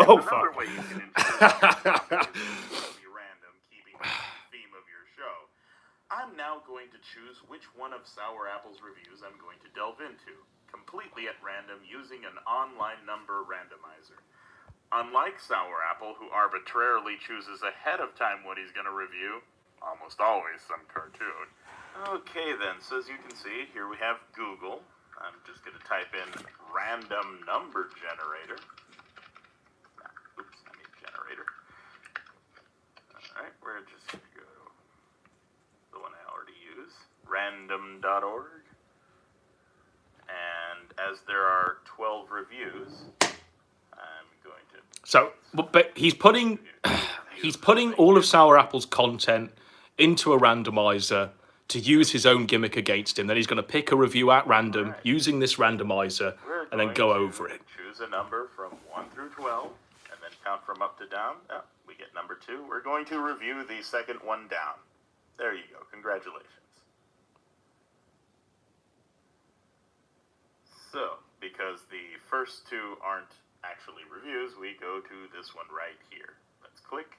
Oh, Another fuck. way you can introduce be random, keeping with the theme of your show. I'm now going to choose which one of Sour Apple's reviews I'm going to delve into, completely at random using an online number randomizer. Unlike Sour Apple, who arbitrarily chooses ahead of time what he's going to review, almost always some cartoon. Okay then, so as you can see, here we have Google. I'm just going to type in random number generator. Oops, I mean generator. Alright, we're just going to go the one I already use, random.org. And as there are 12 reviews, I'm going to... So, but he's putting all of Sour Apple's content into a randomizer to use his own gimmick against him. Then he's going to pick a review at random using this randomizer and then go over it. Choose a number from 1 through 12 and then count from up to down. Oh, we get number 2. We're going to review the second one down. There you go. Congratulations. So, because the first two aren't actually reviews, we go to this one right here. Let's click,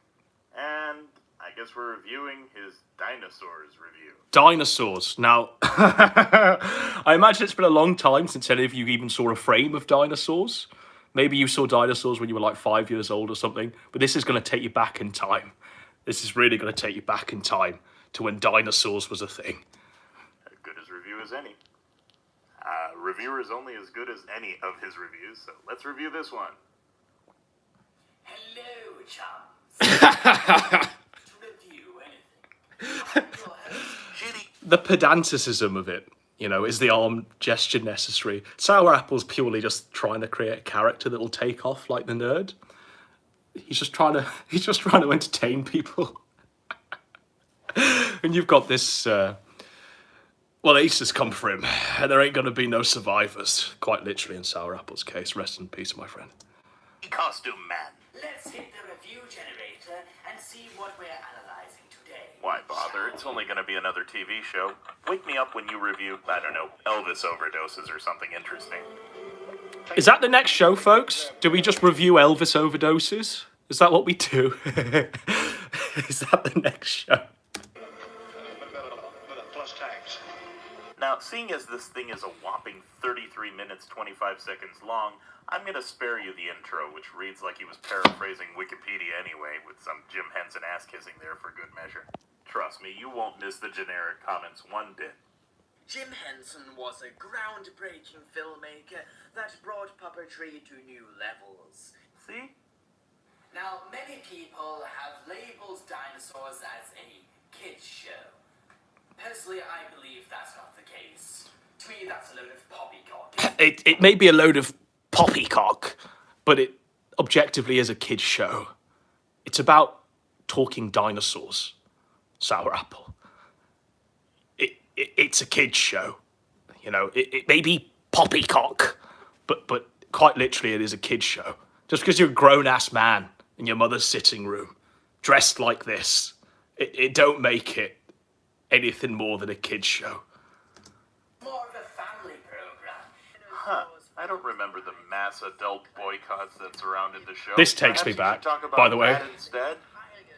and I guess we're reviewing his dinosaurs review. Dinosaurs. Now, I imagine it's been a long time since any of you even saw a frame of dinosaurs. Maybe you saw dinosaurs when you were like 5 years old or something, but this is going to take you back in time. This is really going to take you back in time to when dinosaurs was a thing. As good as review as any. Reviewer is only as good as any of his reviews, so let's review this one. Hello, chums. To review anything. The pedanticism of it, you know, is the arm gesture necessary? Sour Apple's purely just trying to create a character that'll take off like the nerd. He's just trying to entertain people. And you've got this well, Ace has come for him, and there ain't gonna be no survivors, quite literally in Sour Apple's case. Rest in peace, my friend. Costume man. Let's hit the review generator and see what we're analyzing today. Why bother? It's only going to be another TV show. Wake me up when you review, I don't know, Elvis overdoses or something interesting. Is that the next show, folks? Do we just review Elvis overdoses? Is that what we do? Is that the next show? Now, seeing as this thing is a whopping 33 minutes, 25 seconds long, I'm going to spare you the intro, which reads like he was paraphrasing Wikipedia anyway, with some Jim Henson ass-kissing there for good measure. Trust me, you won't miss the generic comments one bit. Jim Henson was a groundbreaking filmmaker that brought puppetry to new levels. See? Now, many people have labeled dinosaurs as a kids' show. Personally, I believe that's not the case. To me, that's a load of poppycock. It may be a load of poppycock, but it objectively is a kid's show. It's about talking dinosaurs, Sour Apple. It's a kid's show. You know, it may be poppycock, but quite literally it is a kid's show. Just because you're a grown-ass man in your mother's sitting room, dressed like this, it don't make it anything more than a kid's show. More of a family program. Huh. I don't remember the mass adult boycotts that surrounded the show. This takes me Perhaps you back, should talk about by the way. that instead.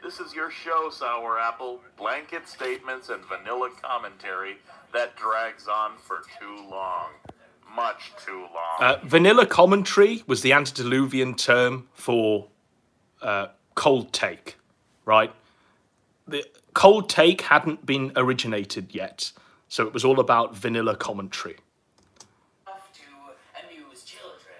This is your show, Sour Apple. Blanket statements and vanilla commentary that drags on for too long. Much too long. Vanilla commentary was the antediluvian term for cold take, right? The cold take hadn't been originated yet, so it was all about vanilla commentary. To amuse children.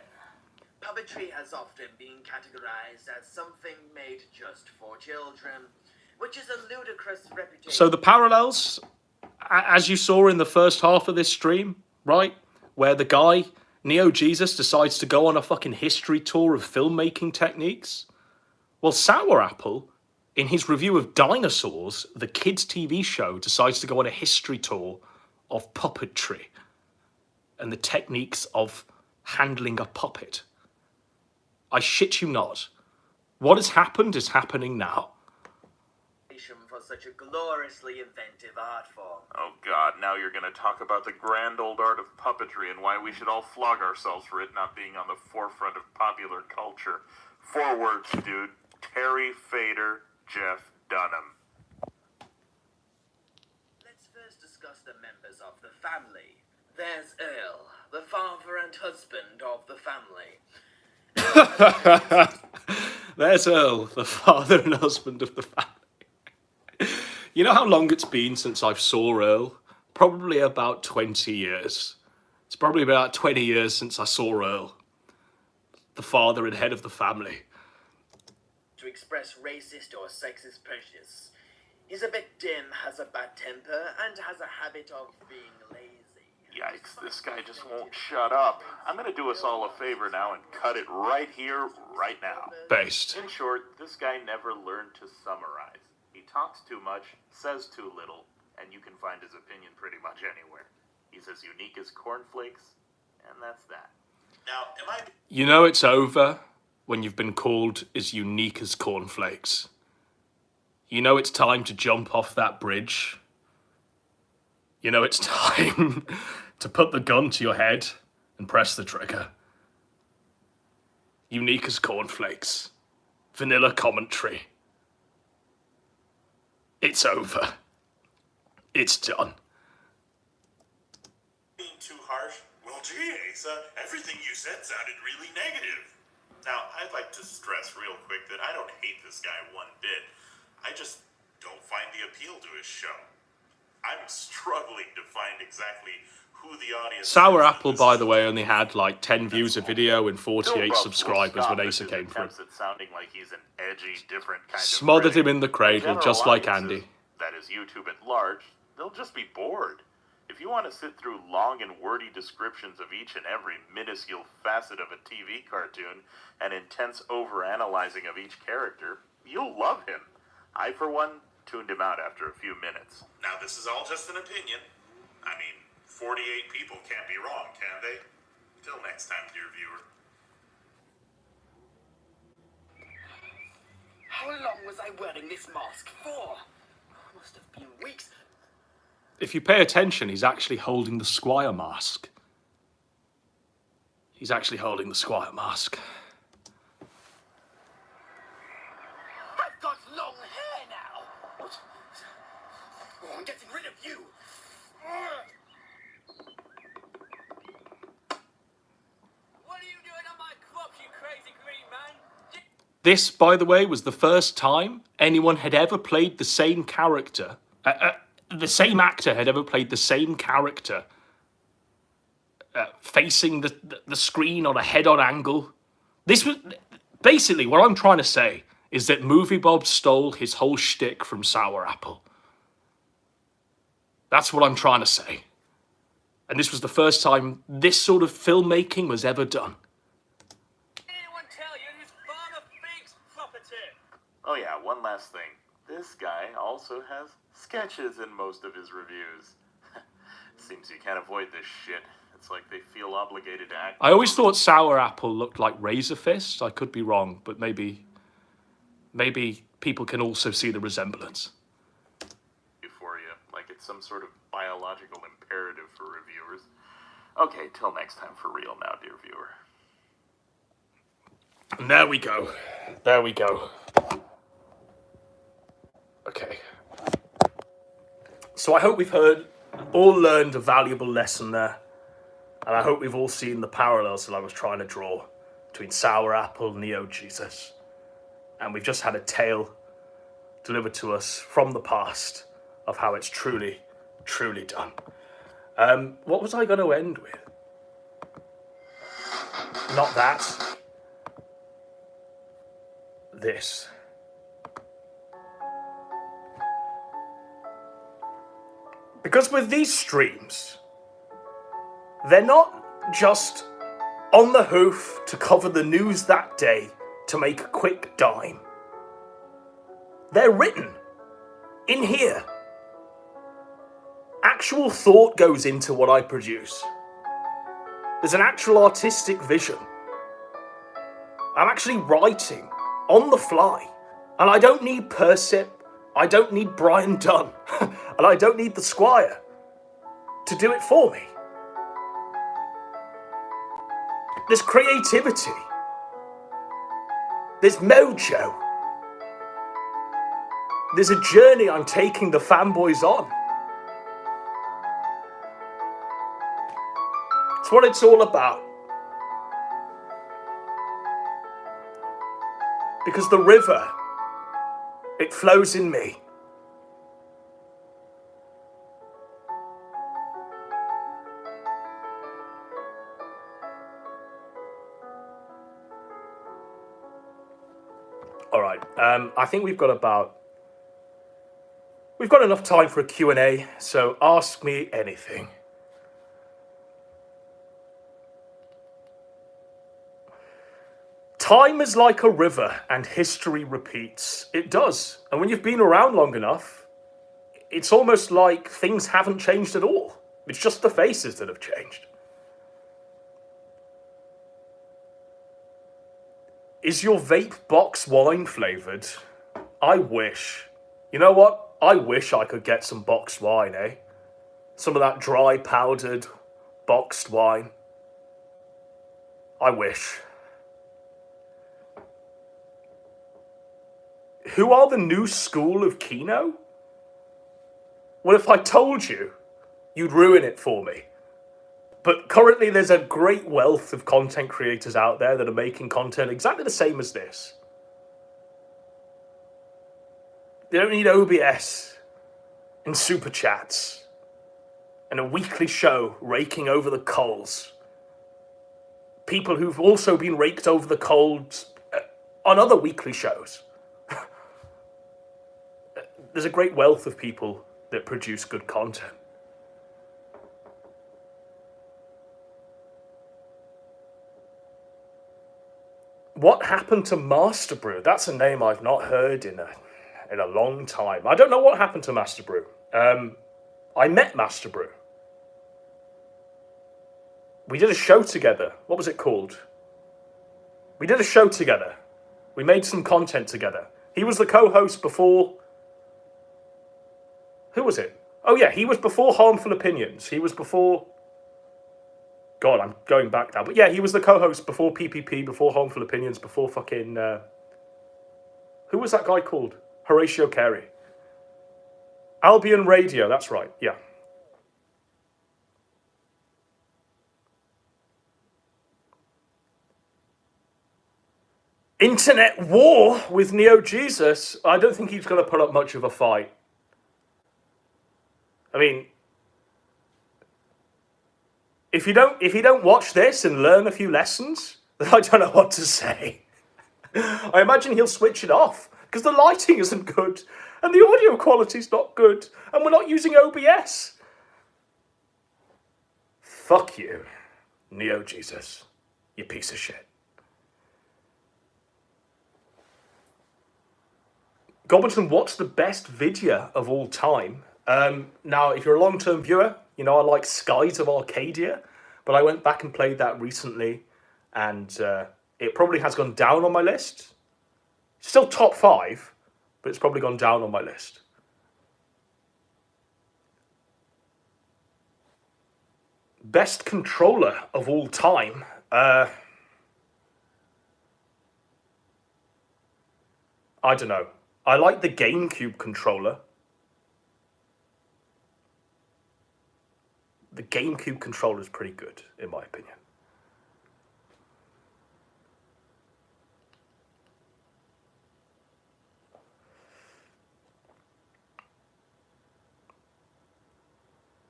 Puppetry has often been categorized as something made just for children, which is a ludicrous reputation. So the parallels, as you saw in the first half of this stream, right, where the guy, NeoJesus, decides to go on a fucking history tour of filmmaking techniques. Well, Sour Apple, in his review of Dinosaurs, the kids' TV show, decides to go on a history tour of puppetry and the techniques of handling a puppet. I shit you not. What has happened is happening now. For such a gloriously inventive art form. Oh god, now you're gonna talk about the grand old art of puppetry and why we should all flog ourselves for it not being on the forefront of popular culture. 4 words, dude. Terry Fader, Jeff Dunham. Let's first discuss the members of the family. There's Earl, the father and husband of the family. There's Earl, the father and husband of the family. You know how long it's been since I've saw Earl? Probably about 20 years. It's probably about 20 years since I saw Earl, the father and head of the family. To express racist or sexist prejudice. He's a bit dim, has a bad temper, and has a habit of being lazy. Yikes, this guy just won't shut up. I'm gonna do us all a favor now and cut it right here, right now. Based. In short, this guy never learned to summarize. He talks too much, says too little, and you can find his opinion pretty much anywhere. He's as unique as cornflakes, and that's that. Now, am I... You know it's over when you've been called as unique as cornflakes. You know it's time to jump off that bridge. You know it's time to put the gun to your head and press the trigger. Unique as cornflakes. Vanilla commentary. It's over. It's done. Being too harsh? Well, gee, Asa, everything you said sounded really negative. Now, I'd like to stress real quick that I don't hate this guy one bit. I just don't find the appeal to his show. I'm struggling to find exactly who the audience Sour is Apple, by the way, only had like 10 views a video and 48 subscribers when Asa came through. Sounding like he's an edgy, different kind Smothered of him in the cradle, just like Andy. That is YouTube at large. They'll just be bored. If you want to sit through long and wordy descriptions of each and every minuscule facet of a TV cartoon and intense overanalyzing of each character, you'll love him. I, for one, tuned him out after a few minutes. Now, this is all just an opinion. I mean, 48 people can't be wrong, can they? Till next time, dear viewer. How long was I wearing this mask for? Must have been weeks. If you pay attention, he's actually holding the Squire mask. He's actually holding the Squire mask. I've got long hair now. What? Oh, I'm getting rid of you. What are you doing on my crop, you crazy green man? This, by the way, was the first time anyone had ever played the same character. The same actor had ever played the same character facing the screen on a head-on angle. This was basically what I'm trying to say is that Movie Bob stole his whole shtick from Sour Apple. That's what I'm trying to say. And this was the first time this sort of filmmaking was ever done. Anyone tell you whose father thinks property? Oh yeah, one last thing. This guy also has sketches in most of his reviews. Seems you can't avoid this shit. It's like they feel obligated to act. I always thought Sour Apple looked like Razor Fist. I could be wrong, but maybe people can also see the resemblance. For you, like it's some sort of biological imperative for reviewers. Okay, till next time, for real now, dear viewer. And there we go. There we go. Okay. So I hope we've all learned a valuable lesson there. And I hope we've all seen the parallels that I was trying to draw between Sour Apple and NeoJesus. And we've just had a tale delivered to us from the past of how it's truly, truly done. What was I going to end with? Not that. This. Because with these streams, they're not just on the hoof to cover the news that day to make a quick dime. They're written in here. Actual thought goes into what I produce. There's an actual artistic vision. I'm actually writing on the fly. And I don't need Persip, I don't need Brian Dunn, and I don't need the Squire to do it for me. There's creativity. There's mojo. There's a journey I'm taking the fanboys on. It's what it's all about. Because the river, it flows in me. All right, I think we've got enough time for a Q&A, so ask me anything. Time is like a river and history repeats. It does. And when you've been around long enough, it's almost like things haven't changed at all. It's just the faces that have changed. Is your vape box wine flavoured? I wish. You know what? I wish I could get some boxed wine, eh? Some of that dry, powdered, boxed wine. I wish. Who are the new school of Kino? Well, if I told you, you'd ruin it for me. But currently there's a great wealth of content creators out there that are making content exactly the same as this. They don't need OBS and super chats and a weekly show raking over the coals. People who've also been raked over the coals on other weekly shows. There's a great wealth of people that produce good content. What happened to Master Brew? That's a name I've not heard in a long time. I don't know what happened to Master Brew. I met Master Brew. We did a show together. What was it called? We did a show together. We made some content together. He was the co-host before... Who was it? Oh yeah, he was before Harmful Opinions. He was before... God, I'm going back now. But yeah, he was the co-host before PPP, before Harmful Opinions, before fucking... who was that guy called? Horatio Carey. Albion Radio, that's right, yeah. Internet war with NeoJesus. I don't think he's going to put up much of a fight. I mean, if you don't watch this and learn a few lessons, then I don't know what to say. I imagine he'll switch it off because the lighting isn't good and the audio quality's not good and we're not using OBS. Fuck you, NeoJesus, you piece of shit. Godwinson, what's the best video of all time? Now, if you're a long-term viewer, you know I like Skies of Arcadia, but I went back and played that recently, and it probably has gone down on my list. Still top 5, but it's probably gone down on my list. Best controller of all time. I don't know. I like the GameCube controller. The GameCube controller is pretty good, in my opinion.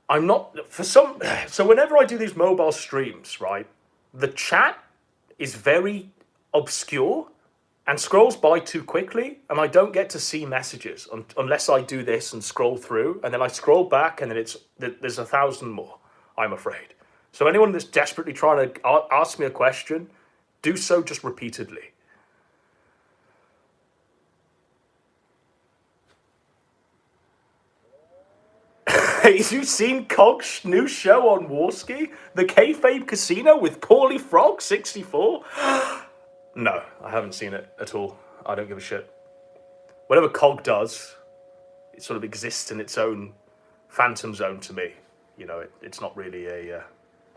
I'm not, so whenever I do these mobile streams, right, the chat is very obscure and scrolls by too quickly, and I don't get to see messages unless I do this and scroll through, and then I scroll back, and then there's 1,000 more, I'm afraid. So anyone that's desperately trying to ask me a question, do so just repeatedly. Have you seen Cog's new show on Warski? The Kayfabe Casino with Paulie Frog 64? No, I haven't seen it at all. I don't give a shit. Whatever Cog does, it sort of exists in its own phantom zone to me. You know, it's not really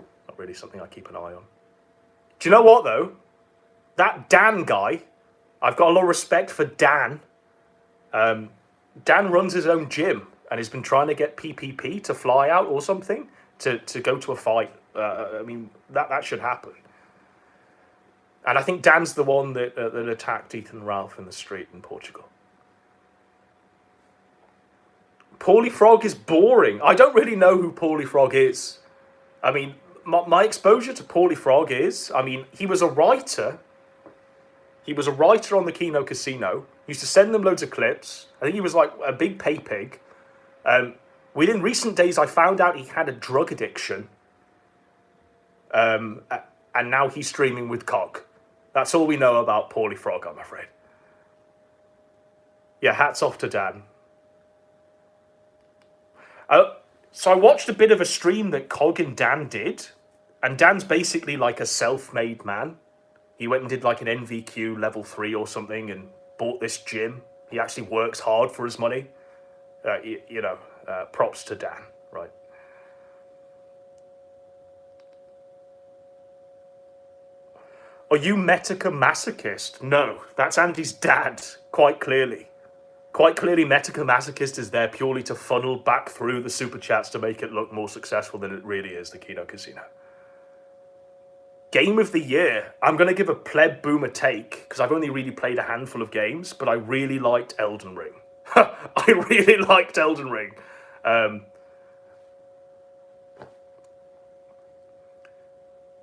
not really something I keep an eye on. Do you know what though? That Dan guy, I've got a lot of respect for Dan. Dan runs his own gym and has been trying to get PPP to fly out or something to go to a fight. I mean, that should happen. And I think Dan's the one that attacked Ethan Ralph in the street in Portugal. Paulie Frog is boring. I don't really know who Paulie Frog is. I mean, my exposure to Paulie Frog is, I mean, he was a writer. He was a writer on the Kino Casino. He used to send them loads of clips. I think he was like a big pay pig. Within recent days, I found out he had a drug addiction. And now he's streaming with Cog. That's all we know about Paulie Frog, I'm afraid. Yeah, hats off to Dan. So I watched a bit of a stream that Cog and Dan did. And Dan's basically like a self-made man. He went and did like an NVQ level 3 or something and bought this gym. He actually works hard for his money. Props to Dan, right? Are you Metica Masochist? No, that's Andy's dad, quite clearly. Quite clearly, Metica Masochist is there purely to funnel back through the super chats to make it look more successful than it really is, the Kino Casino. Game of the year. I'm going to give a pleb boomer take, because I've only really played a handful of games, but I really liked Elden Ring. I really liked Elden Ring.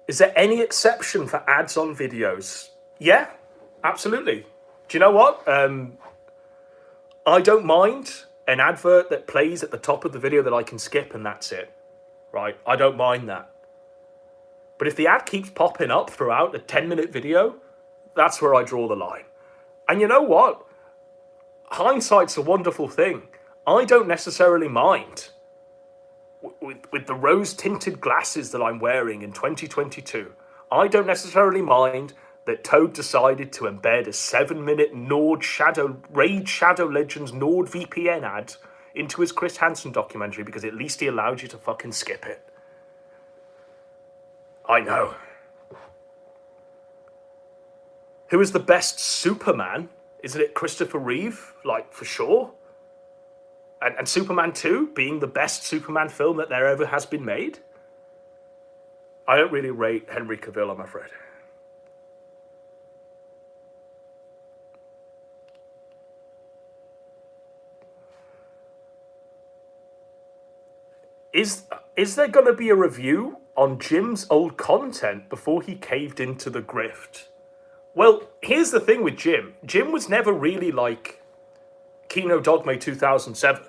Is there any exception for ads on videos? Yeah, absolutely. Do you know what? I don't mind an advert that plays at the top of the video that I can skip and that's it. Right? I don't mind that. But if the ad keeps popping up throughout a 10-minute video, that's where I draw the line. And you know what? Hindsight's a wonderful thing. I don't necessarily mind. With the rose-tinted glasses that I'm wearing in 2022, I don't necessarily mind that Toad decided to embed a 7-minute Raid Shadow Legends NordVPN ad into his Chris Hansen documentary because at least he allowed you to fucking skip it. I know. Who is the best Superman? Isn't it Christopher Reeve? Like, for sure. And Superman 2 being the best Superman film that there ever has been made? I don't really rate Henry Cavill, I'm afraid. Is there going to be a review on Jim's old content before he caved into the grift? Well, here's the thing with Jim. Jim was never really like Kino Dogme 2007.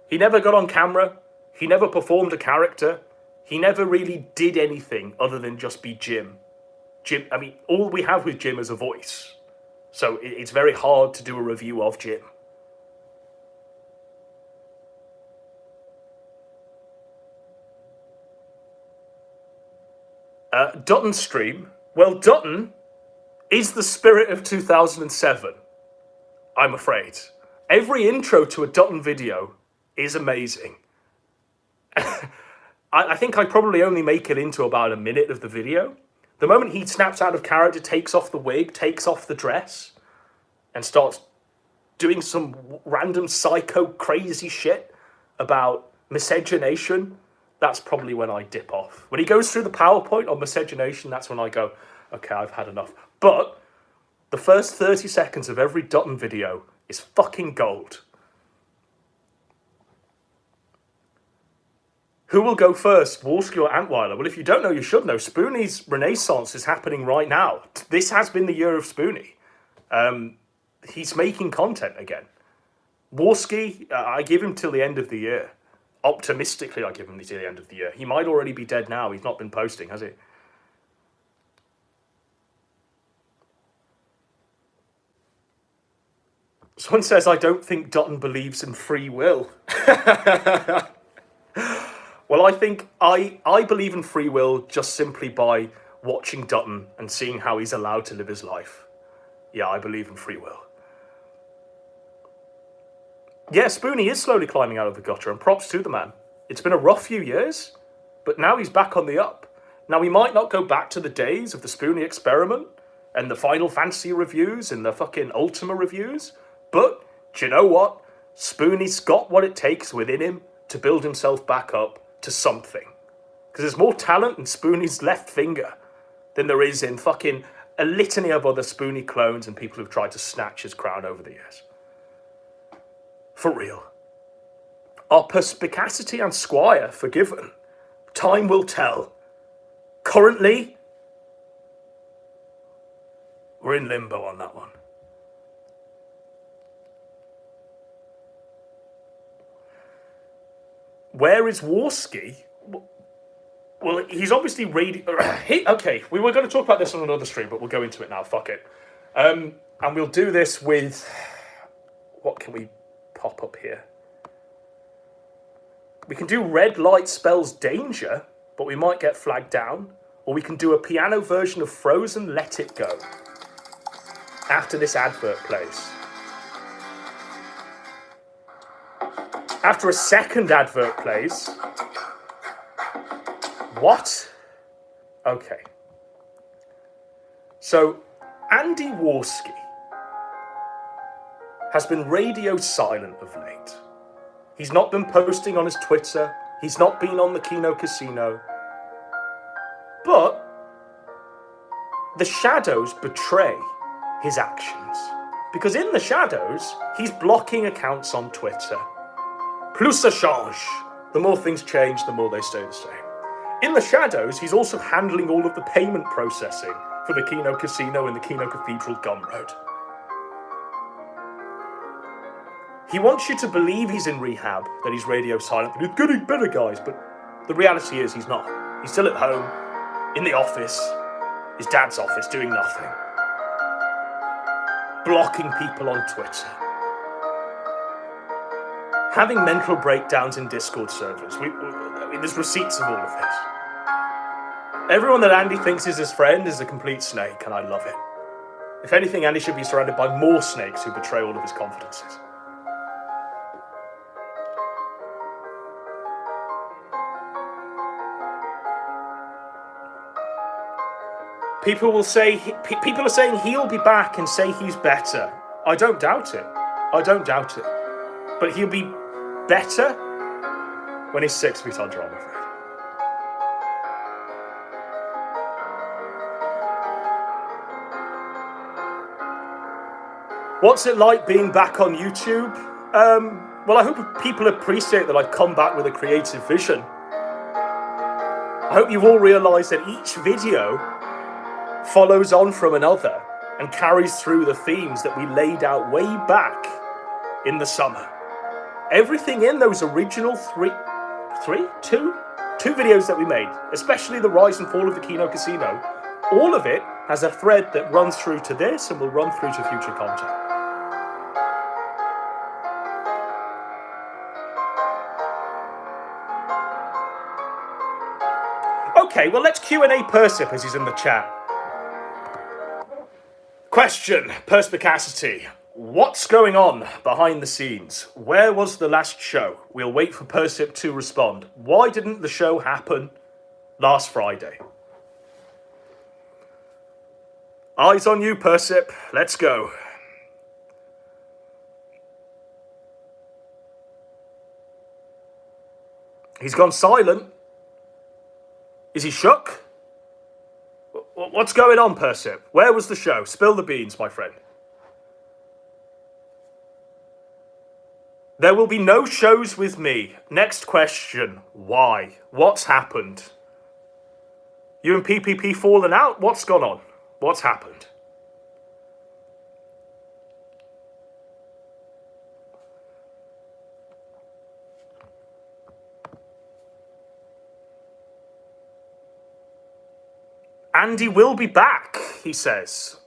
He never got on camera. He never performed a character. He never really did anything other than just be Jim. I mean, all we have with Jim is a voice. So it's very hard to do a review of Jim. Dutton stream. Well, Dutton is the spirit of 2007, I'm afraid. Every intro to a Dutton video is amazing. I think I probably only make it into about a minute of the video. The moment he snaps out of character, takes off the wig, takes off the dress, and starts doing some random psycho crazy shit about miscegenation, that's probably when I dip off. When he goes through the PowerPoint on miscegenation, that's when I go, okay, I've had enough. But the first 30 seconds of every Dutton video is fucking gold. Who will go first, Wolski or Antweiler? Well, if you don't know, you should know. Spoonie's renaissance is happening right now. This has been the year of Spoonie. He's making content again. Wolski, I give him till the end of the year. Optimistically, I give him till the end of the year. He might already be dead now. He's not been posting, has he? Someone says, I don't think Dutton believes in free will. Well, I think I believe in free will just simply by watching Dutton and seeing how he's allowed to live his life. Yeah, I believe in free will. Yeah, Spoonie is slowly climbing out of the gutter, and props to the man. It's been a rough few years, but now he's back on the up. Now, he might not go back to the days of the Spoonie experiment and the Final Fantasy reviews and the fucking Ultima reviews, but do you know what? Spoonie's got what it takes within him to build himself back up to something. Because there's more talent in Spoonie's left finger than there is in fucking a litany of other Spoonie clones and people who've tried to snatch his crown over the years. For real. Are perspicacity and Squire forgiven? Time will tell. Currently, we're in limbo on that one. Where is Warski? Well, he's obviously okay, we were going to talk about this on another stream, but we'll go into it now. Fuck it. And we'll do this with... What can we pop up here? We can do red light spells danger, but we might get flagged down. Or we can do a piano version of Frozen Let It Go after this advert plays. After a second advert plays. What? Okay. So, Andy Warski has been radio silent of late. He's not been posting on his Twitter. He's not been on the Kino Casino. But the shadows betray his actions. Because in the shadows, he's blocking accounts on Twitter. Plus ça change. The more things change, the more they stay the same. In the shadows, he's also handling all of the payment processing for the Kino Casino and the Kino Cathedral Gumroad. He wants you to believe he's in rehab, that he's radio silent, that he's getting better, guys, but the reality is he's not. He's still at home, in the office, his dad's office, doing nothing. Blocking people on Twitter. Having mental breakdowns in Discord servers. There's receipts of all of this. Everyone that Andy thinks is his friend is a complete snake, and I love it. If anything, Andy should be surrounded by more snakes who betray all of his confidences. People are saying he'll be back and say he's better. I don't doubt it. I don't doubt it. But he'll be better when he's 6 feet under, I'm afraid. What's it like being back on YouTube? Well, I hope people appreciate that I've come back with a creative vision. I hope you've all realised that each video follows on from another and carries through the themes that we laid out way back in the summer. Everything in those original two videos that we made, especially the rise and fall of the Kino Casino, all of it has a thread that runs through to this and will run through to future content. Okay, well, let's Q&A Persip as he's in the chat. Question, perspicacity. What's going on behind the scenes? Where was the last show? We'll wait for Persip to respond. Why didn't the show happen last Friday? Eyes on you, Persip. Let's go. He's gone silent. Is he shook? What's going on, Persip? Where was the show? Spill the beans, my friend. There will be no shows with me. Next question. Why? What's happened? You and PPP fallen out? What's gone on? What's happened? Andy will be back, he says.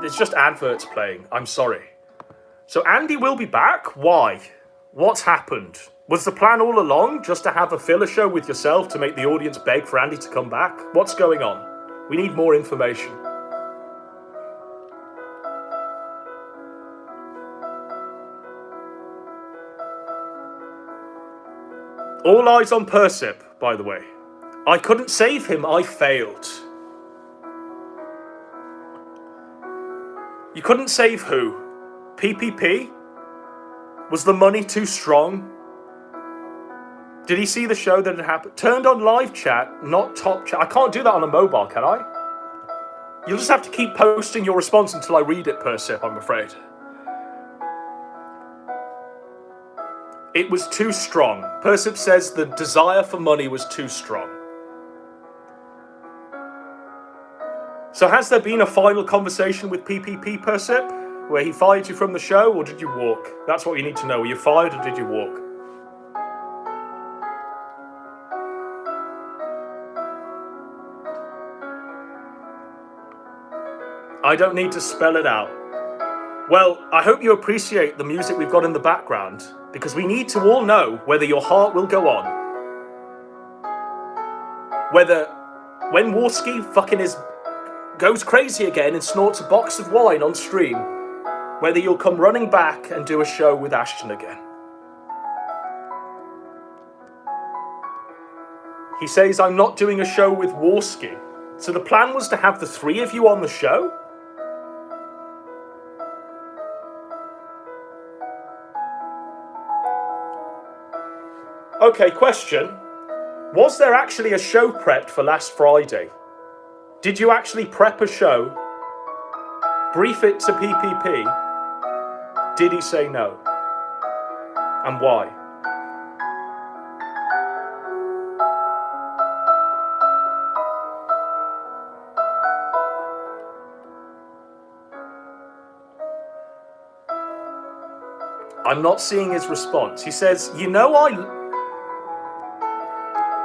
There's just adverts playing. I'm sorry. So Andy will be back? Why? What's happened? Was the plan all along just to have a filler show with yourself to make the audience beg for Andy to come back? What's going on? We need more information. All eyes on Persip, by the way. I couldn't save him, I failed. You couldn't save who? PPP? Was the money too strong? Did he see the show that had happened? Turned on live chat, not top chat. I can't do that on a mobile, can I? You'll just have to keep posting your response until I read it, Persip, I'm afraid. It was too strong. Persip says the desire for money was too strong. So has there been a final conversation with PPP, Persip, where he fired you from the show, or did you walk? That's what you need to know. Were you fired or did you walk? I don't need to spell it out. Well, I hope you appreciate the music we've got in the background, because we need to all know whether your heart will go on. Whether, when Warski fucking goes crazy again and snorts a box of wine on stream, whether you'll come running back and do a show with Ashton again. He says, I'm not doing a show with Warski. So the plan was to have the three of you on the show? Okay, question. Was there actually a show prepped for last Friday? Did you actually prep a show? Brief it to PPP? Did he say no? And why? I'm not seeing his response. He says, you know,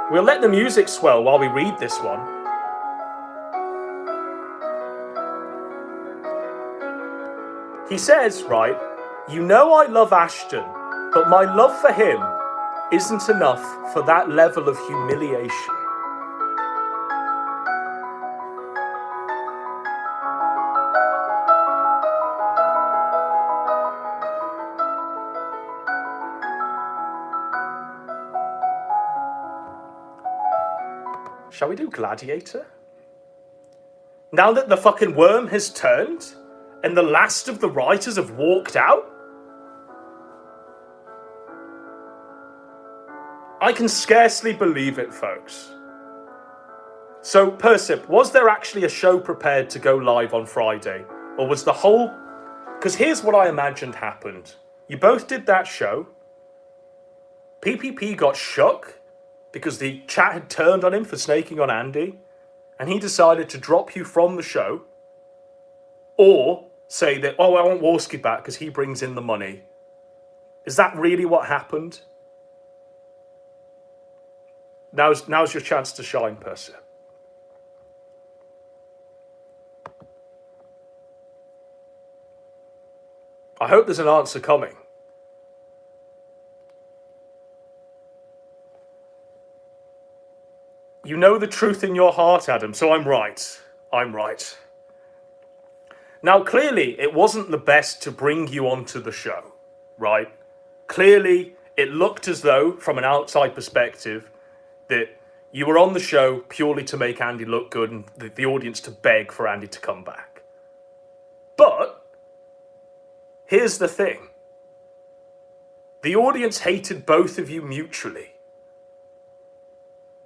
We'll let the music swell while we read this one. He says, right, you know I love Ashton, but my love for him isn't enough for that level of humiliation. Shall we do Gladiator? Now that the fucking worm has turned and the last of the writers have walked out? I can scarcely believe it, folks. So, Persip, was there actually a show prepared to go live on Friday? Or was the whole... Because here's what I imagined happened. You both did that show. PPP got shook because the chat had turned on him for snaking on Andy, and he decided to drop you from the show, or say that, oh, I want Warski back because he brings in the money. Is that really what happened? Now's your chance to shine, Percy. I hope there's an answer coming. You know the truth in your heart, Adam, so I'm right. I'm right. Now, clearly, it wasn't the best to bring you onto the show, right? Clearly, it looked as though, from an outside perspective, that you were on the show purely to make Andy look good and the audience to beg for Andy to come back. But here's the thing. The audience hated both of you mutually.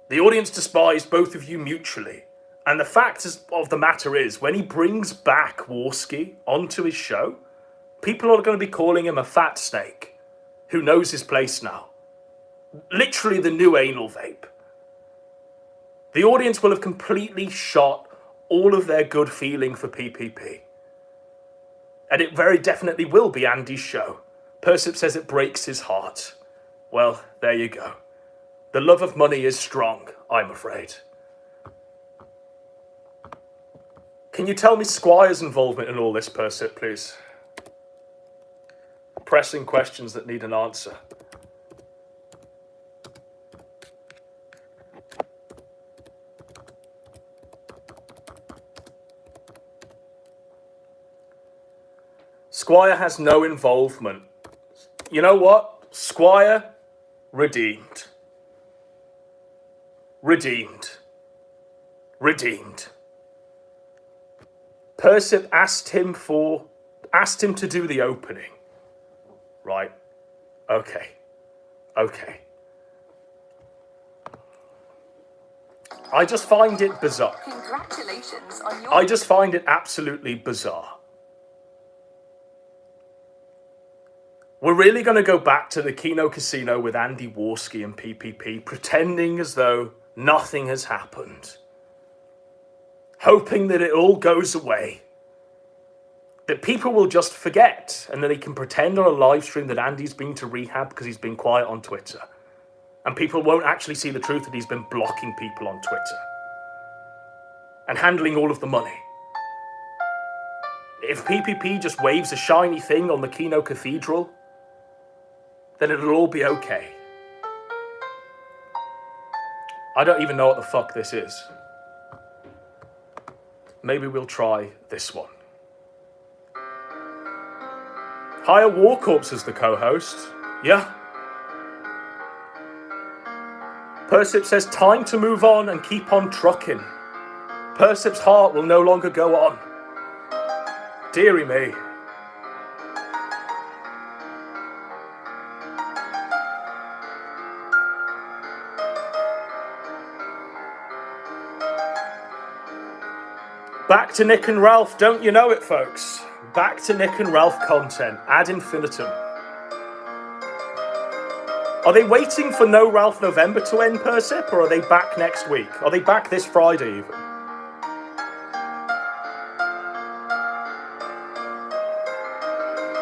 The audience despised both of you mutually. And the fact of the matter is, when he brings back Warski onto his show, people are going to be calling him a fat snake who knows his place now. Literally the new anal vape. The audience will have completely shot all of their good feeling for PPP. And it very definitely will be Andy's show. Persip says it breaks his heart. Well, there you go. The love of money is strong, I'm afraid. Can you tell me Squire's involvement in all this, Persip, please? Pressing questions that need an answer. Squire has no involvement. You know what? Squire, redeemed. Redeemed. Redeemed. Persip asked him to do the opening. Right. Okay. Okay. I just find it bizarre. Congratulations on your... I just find it absolutely bizarre. We're really going to go back to the Kino Casino with Andy Warski and PPP, pretending as though nothing has happened. Hoping that it all goes away. That people will just forget, and then they can pretend on a live stream that Andy's been to rehab because he's been quiet on Twitter. And people won't actually see the truth that he's been blocking people on Twitter. And handling all of the money. If PPP just waves a shiny thing on the Kino Cathedral, then it'll all be okay. I don't even know what the fuck this is. Maybe we'll try this one. Hire War Corpse as the co-host. Yeah. Persip says time to move on and keep on trucking. Persip's heart will no longer go on. Dearie me. Back to Nick and Ralph, don't you know it, folks? Back to Nick and Ralph content, ad infinitum. Are they waiting for No Ralph November to end, Persip, or are they back next week? Are they back this Friday even?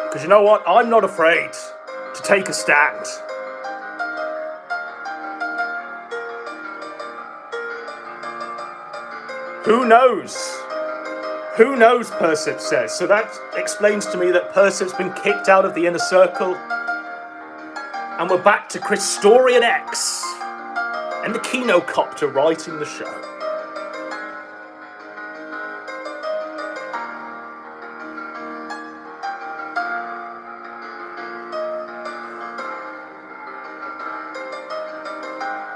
Because you know what? I'm not afraid to take a stand. Who knows? Who knows, Persip says. So that explains to me that Persip's been kicked out of the inner circle. And we're back to Christorian X and the Kinocopter writing the show.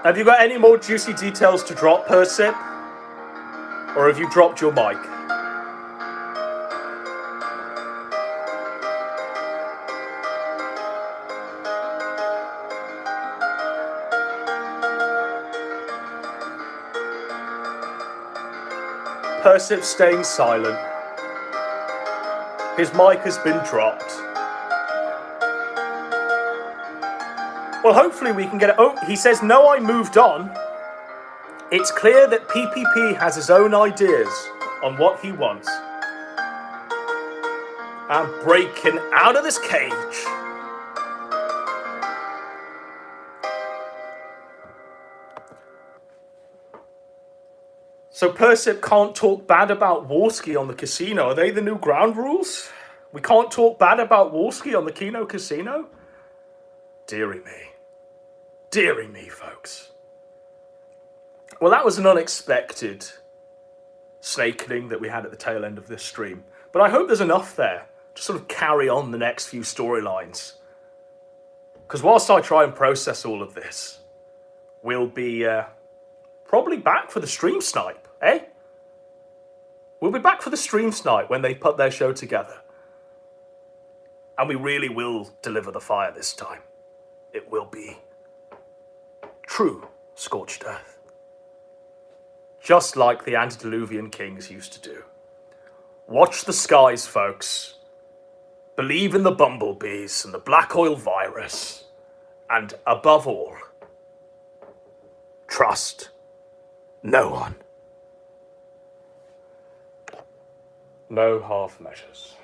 Have you got any more juicy details to drop, Persip? Or have you dropped your mic? Persip staying silent. His mic has been dropped. Well, hopefully we can get it. Oh, he says, no, I moved on. It's clear that PPP has his own ideas on what he wants. I'm breaking out of this cage. So Persip can't talk bad about Warski on the casino. Are they the new ground rules? We can't talk bad about Warski on the Kino Casino? Dearie me. Dearie me, folks. Well, that was an unexpected snakeling that we had at the tail end of this stream. But I hope there's enough there to sort of carry on the next few storylines. Because whilst I try and process all of this, we'll be probably back for the stream snipe, eh? We'll be back for the stream snipe when they put their show together. And we really will deliver the fire this time. It will be true scorched earth. Just like the antediluvian kings used to do. Watch the skies, folks. Believe in the bumblebees and the black oil virus. And above all, trust no one. No half measures.